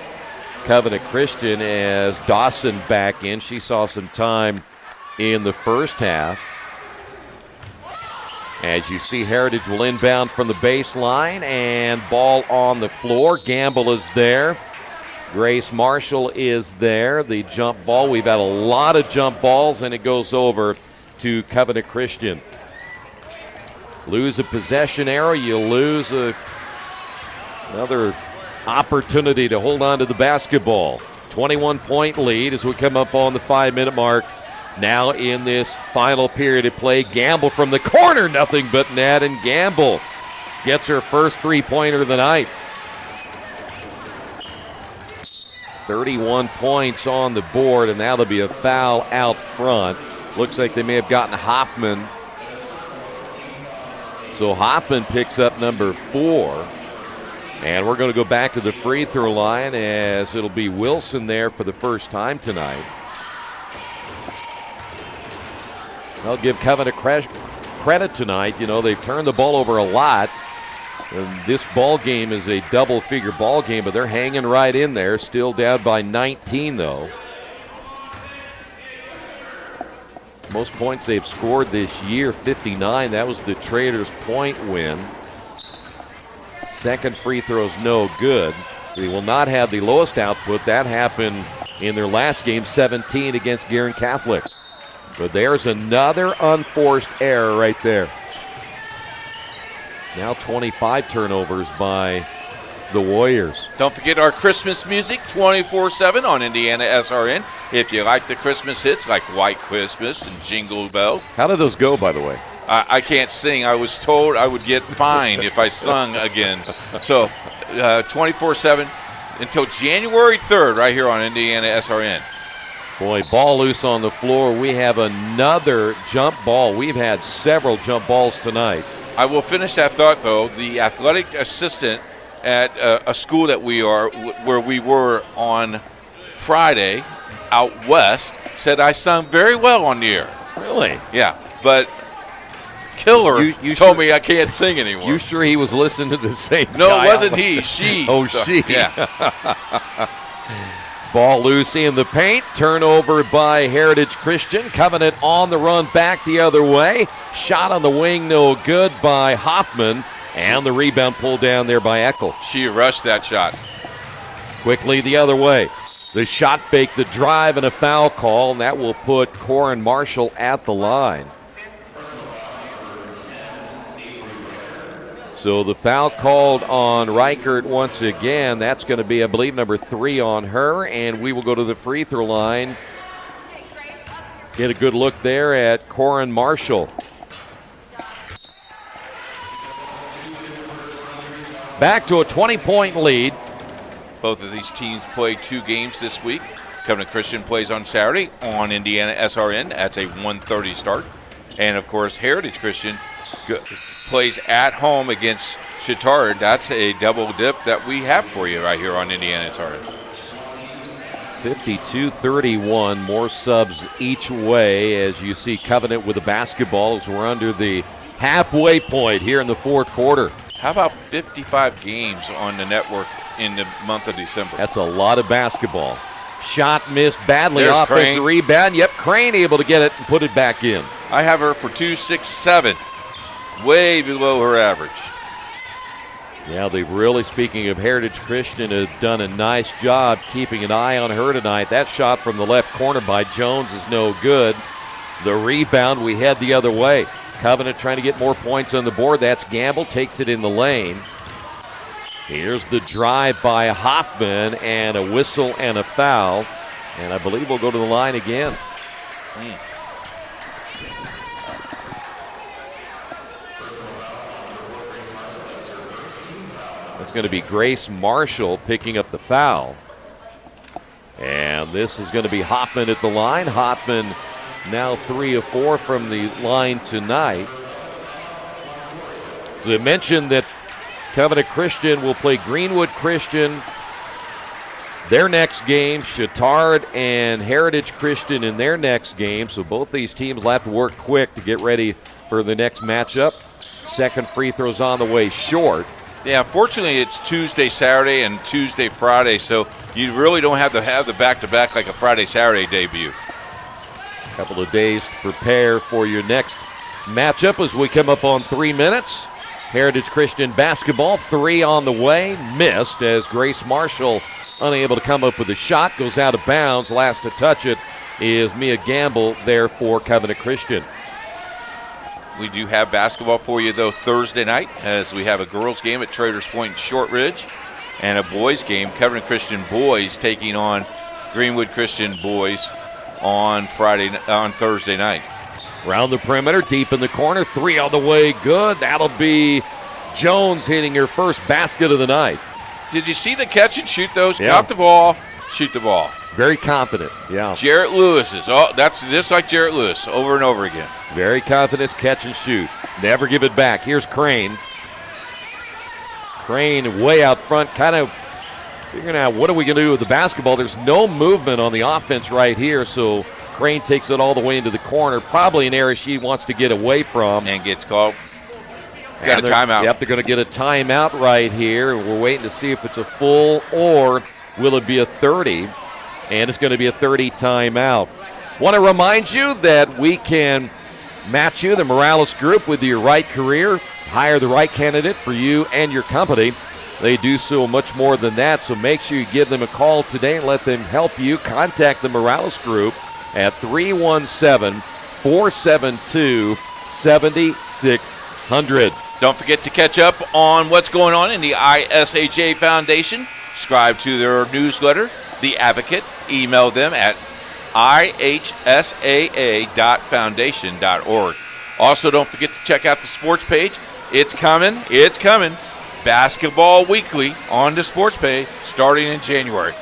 Covenant Christian as Dawson back in. She saw some time in the first half. As you see, Heritage will inbound from the baseline, and ball on the floor. Gamble is there. Grace Marshall is there. The jump ball. We've had a lot of jump balls, and it goes over to Covenant Christian. Lose a possession arrow, you lose another opportunity to hold on to the basketball. 21-point lead as we come up on the 5-minute mark. Now in this final period of play, Gamble from the corner, nothing but net, and Gamble gets her first three-pointer of the night. 31 points on the board, and now there'll be a foul out front. Looks like they may have gotten Hoffman. So Hoffman picks up number 4. And we're going to go back to the free throw line as it'll be Wilson there for the first time tonight. I'll give Covenant credit tonight. You know, they've turned the ball over a lot. And this ball game is a double-figure ball game, but they're hanging right in there. Still down by 19, though. Most points they've scored this year, 59. That was the Traders' point win. Second free throw's no good. They will not have the lowest output. That happened in their last game, 17 against Guerin Catholic. But there's another unforced error right there. Now 25 turnovers by the Warriors. Don't forget our Christmas music 24/7 on IndianaSRN. If you like the Christmas hits like White Christmas and Jingle Bells. How did those go, by the way? I can't sing. I was told I would get fined if I sung again. So 24/7 until January 3rd right here on IndianaSRN. Boy, ball loose on the floor. We have another jump ball. We've had several jump balls tonight. I will finish that thought, though. The athletic assistant at a school that we are, where we were on Friday out west, said I sung very well on the air. Really? Yeah, but Killer you told me I can't sing anymore. You sure he was listening to the same No, guy? it wasn't he. She. Oh, she. Yeah. Ball loose in the paint. Turnover by Heritage Christian. Covenant on the run back the other way. Shot on the wing, no good by Hoffman. And the rebound pulled down there by Eckel. She rushed that shot. Quickly the other way. The shot fake, the drive, and a foul call, and that will put Corin Marshall at the line. So the foul called on Reichert once again. That's going to be, I believe, number 3 on her, and we will go to the free throw line. Get a good look there at Corin Marshall. Back to a 20-point lead. Both of these teams play 2 games this week. Covenant Christian plays on Saturday on IndianaSRN. That's a 1:30 start. And, of course, Heritage Christian plays at home against Chittard. That's a double dip that we have for you right here on IndianaSRN. 52-31, more subs each way as you see Covenant with the basketball as we're under the halfway point here in the fourth quarter. How about 55 games on the network in the month of December? That's a lot of basketball. Shot missed badly. There's Offensive Crane. rebound. Yep, Crane able to get it and put it back in. I have her for 2.67, way below her average. Yeah, they've really, speaking of Heritage Christian, has done a nice job keeping an eye on her tonight. That shot from the left corner by Jones is no good. The rebound, we head the other way. Covenant trying to get more points on the board. That's Gamble, takes it in the lane. Here's the drive by Hoffman, and a whistle and a foul. And I believe we'll go to the line again. It's going to be Grace Marshall picking up the foul. And this is going to be Hoffman at the line. Hoffman now 3 of 4 from the line tonight. So I mentioned that Covenant Christian will play Greenwood Christian their next game, Chittard and Heritage Christian in their next game. So both these teams will have to work quick to get ready for the next matchup. Second free throw's on the way short. Yeah, fortunately it's Tuesday, Saturday, and Tuesday, Friday, so you really don't have to have the back-to-back like a Friday-Saturday debut. A couple of days to prepare for your next matchup as we come up on 3 minutes. Heritage Christian basketball, 3 on the way, missed as Grace Marshall unable to come up with a shot, goes out of bounds. Last to touch it is Mia Gamble there for Covenant Christian. We do have basketball for you, though, Thursday night, as we have a girls' game at Traders Point Shortridge and a boys' game, Covenant Christian boys taking on Greenwood Christian boys on Thursday night. Round the perimeter, deep in the corner, 3 on the way, good. That'll be Jones hitting her first basket of the night. Did you see the catch and shoot those? Yeah. Got the ball, shoot the ball. Very confident, yeah. Jarrett Lewis that's just like Jarrett Lewis over and over again. Very confident, catch and shoot. Never give it back. Here's Crane. Crane way out front, kind of figuring out what are we going to do with the basketball. There's no movement on the offense right here, so Crane takes it all the way into the corner. Probably an area she wants to get away from. And gets called. Got a timeout. Yep, they're going to get a timeout right here. We're waiting to see if it's a full or will it be a 30. And it's going to be a 30 timeout. Want to remind you that we can match you, the Morales Group, with your right career. Hire the right candidate for you and your company. They do so much more than that, so make sure you give them a call today and let them help you. Contact the Morales Group at 317-472-7600. Don't forget to catch up on what's going on in the ISHA Foundation. Subscribe to their newsletter, The Advocate. Email them at ihsaa.foundation.org. Also, don't forget to check out the sports page. It's coming. Basketball Weekly on the sports page starting in January.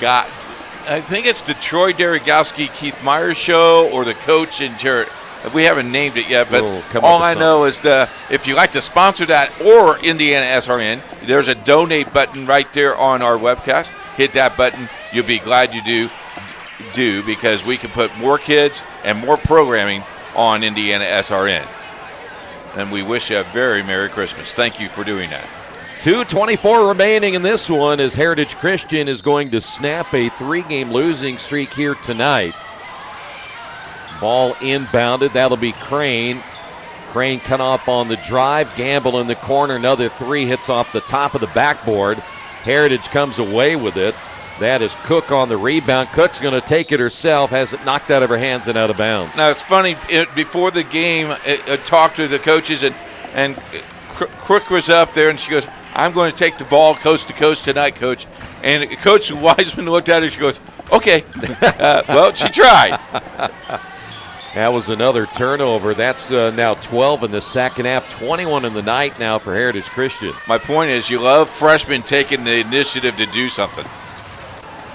I think it's the Troy Derigowski, Keith Myers show or the coach and Jarrett. We haven't named it yet, but all I know is if you like to sponsor that or IndianaSRN, there's a donate button right there on our webcast. Hit that button. You'll be glad you do because we can put more kids and more programming on IndianaSRN. And we wish you a very Merry Christmas. Thank you for doing that. 2:24 remaining in this one as Heritage Christian is going to snap a 3-game losing streak here tonight. Ball inbounded. That'll be Crane. Crane cut off on the drive. Gamble in the corner. Another 3 hits off the top of the backboard. Heritage comes away with it. That is Cook on the rebound. Cook's going to take it herself. Has it knocked out of her hands and out of bounds. Now, it's funny. Before the game, I talked to the coaches, and Crook was up there, and she goes, I'm going to take the ball coast to coast tonight, Coach. And Coach Wiseman looked at her, she goes, okay. Well, she tried. That was another turnover. That's now 12 in the second half, 21 in the night now for Heritage Christian. My point is, you love freshmen taking the initiative to do something.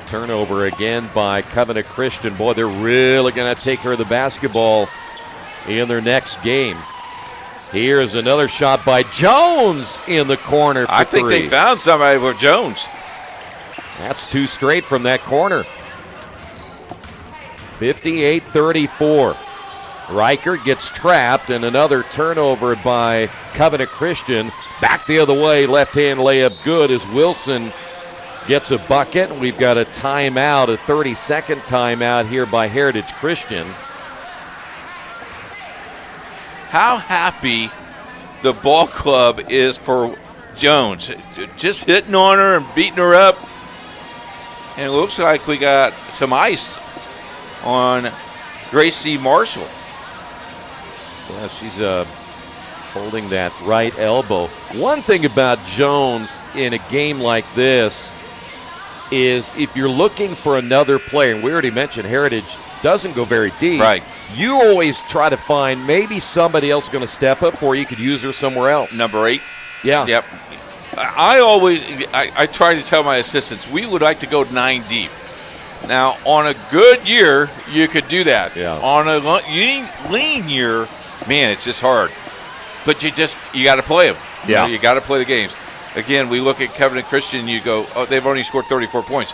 Turnover again by Covenant Christian. Boy, they're really going to take care of the basketball in their next game. Here's another shot by Jones in the corner for I think 3. they found somebody with Jones. That's 2 straight from that corner. 58-34. Riker gets trapped, and another turnover by Covenant Christian. Back the other way, left-hand layup good as Wilson gets a bucket. We've got a timeout, a 30-second timeout here by Heritage Christian. How happy the ball club is for Jones. Just hitting on her and beating her up. And it looks like we got some ice on Gracie Marshall. Yeah, she's holding that right elbow. One thing about Jones in a game like this is if you're looking for another player, and we already mentioned Heritage doesn't go very deep. Right. You always try to find maybe somebody else going to step up or you could use her somewhere else. Number 8. Yeah. Yep. I try to tell my assistants, we would like to go 9 deep. Now, on a good year, you could do that. Yeah. On a lean year, man, it's just hard. But you got to play them. Yeah. You got to play the games. Again, we look at Covenant Christian, you go, oh, they've only scored 34 points.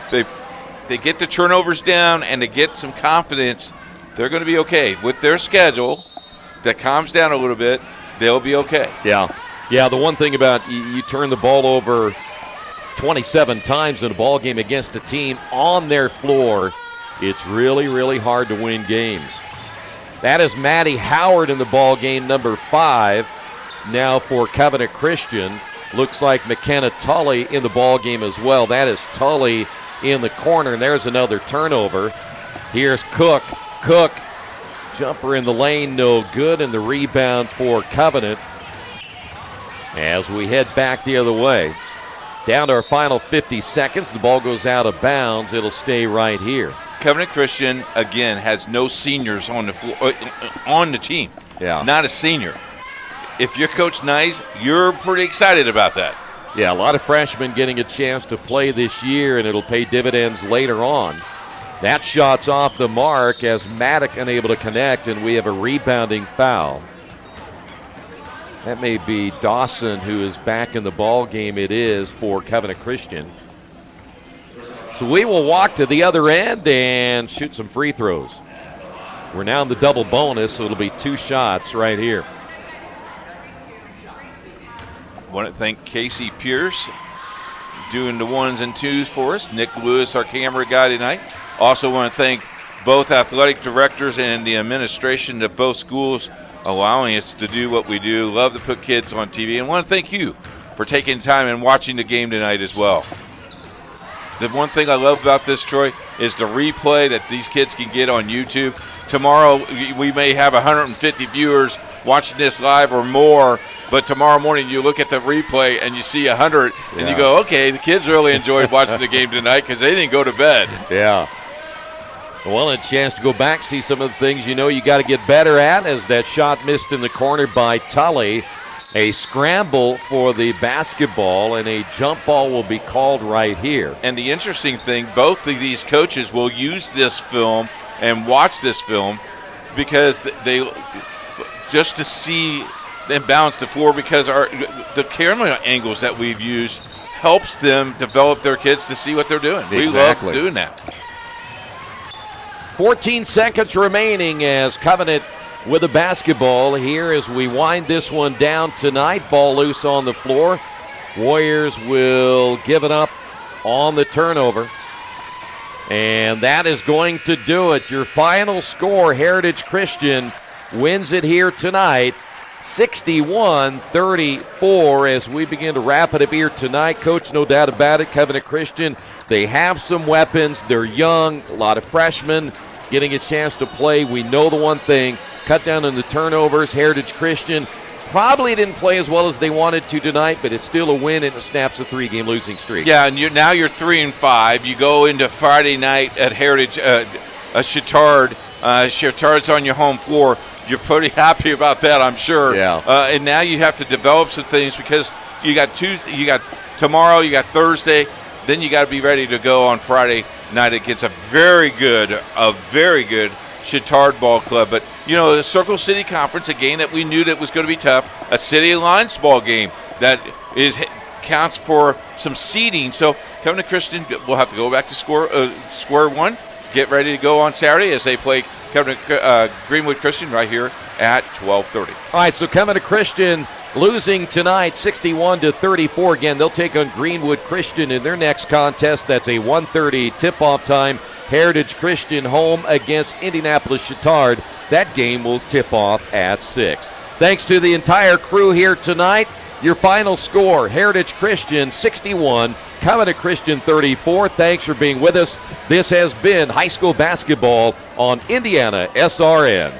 They get the turnovers down and they get some confidence. They're going to be okay. With their schedule that calms down a little bit, they'll be okay. Yeah. Yeah, the one thing about you turn the ball over 27 times in a ball game against a team on their floor, it's really, really hard to win games. That is Maddie Howard in the ball game, number 5. Now for Covenant Christian. Looks like McKenna Tully in the ball game as well. That is Tully in the corner, and there's another turnover. Here's Cook. Cook, jumper in the lane, no good, and the rebound for Covenant. As we head back the other way. Down to our final 50 seconds. The ball goes out of bounds. It'll stay right here. Covenant Christian, again, has no seniors on the floor, on the team. Yeah. Not a senior. If you're Coach Nice, you're pretty excited about that. Yeah, a lot of freshmen getting a chance to play this year, and it'll pay dividends later on. That shot's off the mark as Maddock unable to connect, and we have a rebounding foul. That may be Dawson, who is back in the ball game. It is for Covenant Christian. So we will walk to the other end and shoot some free throws. We're now in the double bonus, so it'll be 2 shots right here. Want to thank Casey Pierce doing the 1s and 2s for us. Nick Lewis, our camera guy tonight. Also want to thank both athletic directors and the administration of both schools allowing us to do what we do. Love to put kids on TV. And want to thank you for taking time and watching the game tonight as well. The one thing I love about this, Troy, is the replay that these kids can get on YouTube. Tomorrow we may have 150 viewers watching this live or more, but tomorrow morning you look at the replay and you see 100, and you go, okay, the kids really enjoyed watching the game tonight because they didn't go to bed. Yeah. Well, a chance to go back, see some of the things you know you got to get better at, as that shot missed in the corner by Tully. A scramble for the basketball, and a jump ball will be called right here. And the interesting thing, both of these coaches will use this film and watch this film because they just to see and balance the floor, because the camera angles that we've used helps them develop their kids to see what they're doing. Exactly. We love doing that. 14 seconds remaining as Covenant with the basketball here as we wind this one down tonight. Ball loose on the floor. Warriors will give it up on the turnover. And that is going to do it. Your final score, Heritage Christian wins it here tonight, 61-34 as we begin to wrap it up here tonight. Coach, no doubt about it, Covenant Christian, they have some weapons. They're young, a lot of freshmen getting a chance to play. We know the one thing, cut down on the turnovers. Heritage Christian probably didn't play as well as they wanted to tonight, but it's still a win and it snaps a 3-game losing streak. Yeah, and now you're 3-5. You go into Friday night at Heritage, Chittard. Chittard's on your home floor. You're pretty happy about that, I'm sure. Yeah. And now you have to develop some things because you got Tuesday, you got tomorrow, you got Thursday, then you got to be ready to go on Friday night against a very good Chittard ball club. But, the Circle City Conference, a game that we knew that was going to be tough, a City Alliance ball game that counts for some seeding. So Covenant Christian will have to go back to square one, get ready to go on Saturday as they play Greenwood Christian right here at 12:30. All right, so Covenant Christian losing tonight 61-34. Again, they'll take on Greenwood Christian in their next contest. That's a 1:30 tip-off time. Heritage Christian home against Indianapolis Chittard. That game will tip off at 6. Thanks to the entire crew here tonight. Your final score, Heritage Christian 61, Covenant Christian 34. Thanks for being with us. This has been high school basketball on Indiana SRN.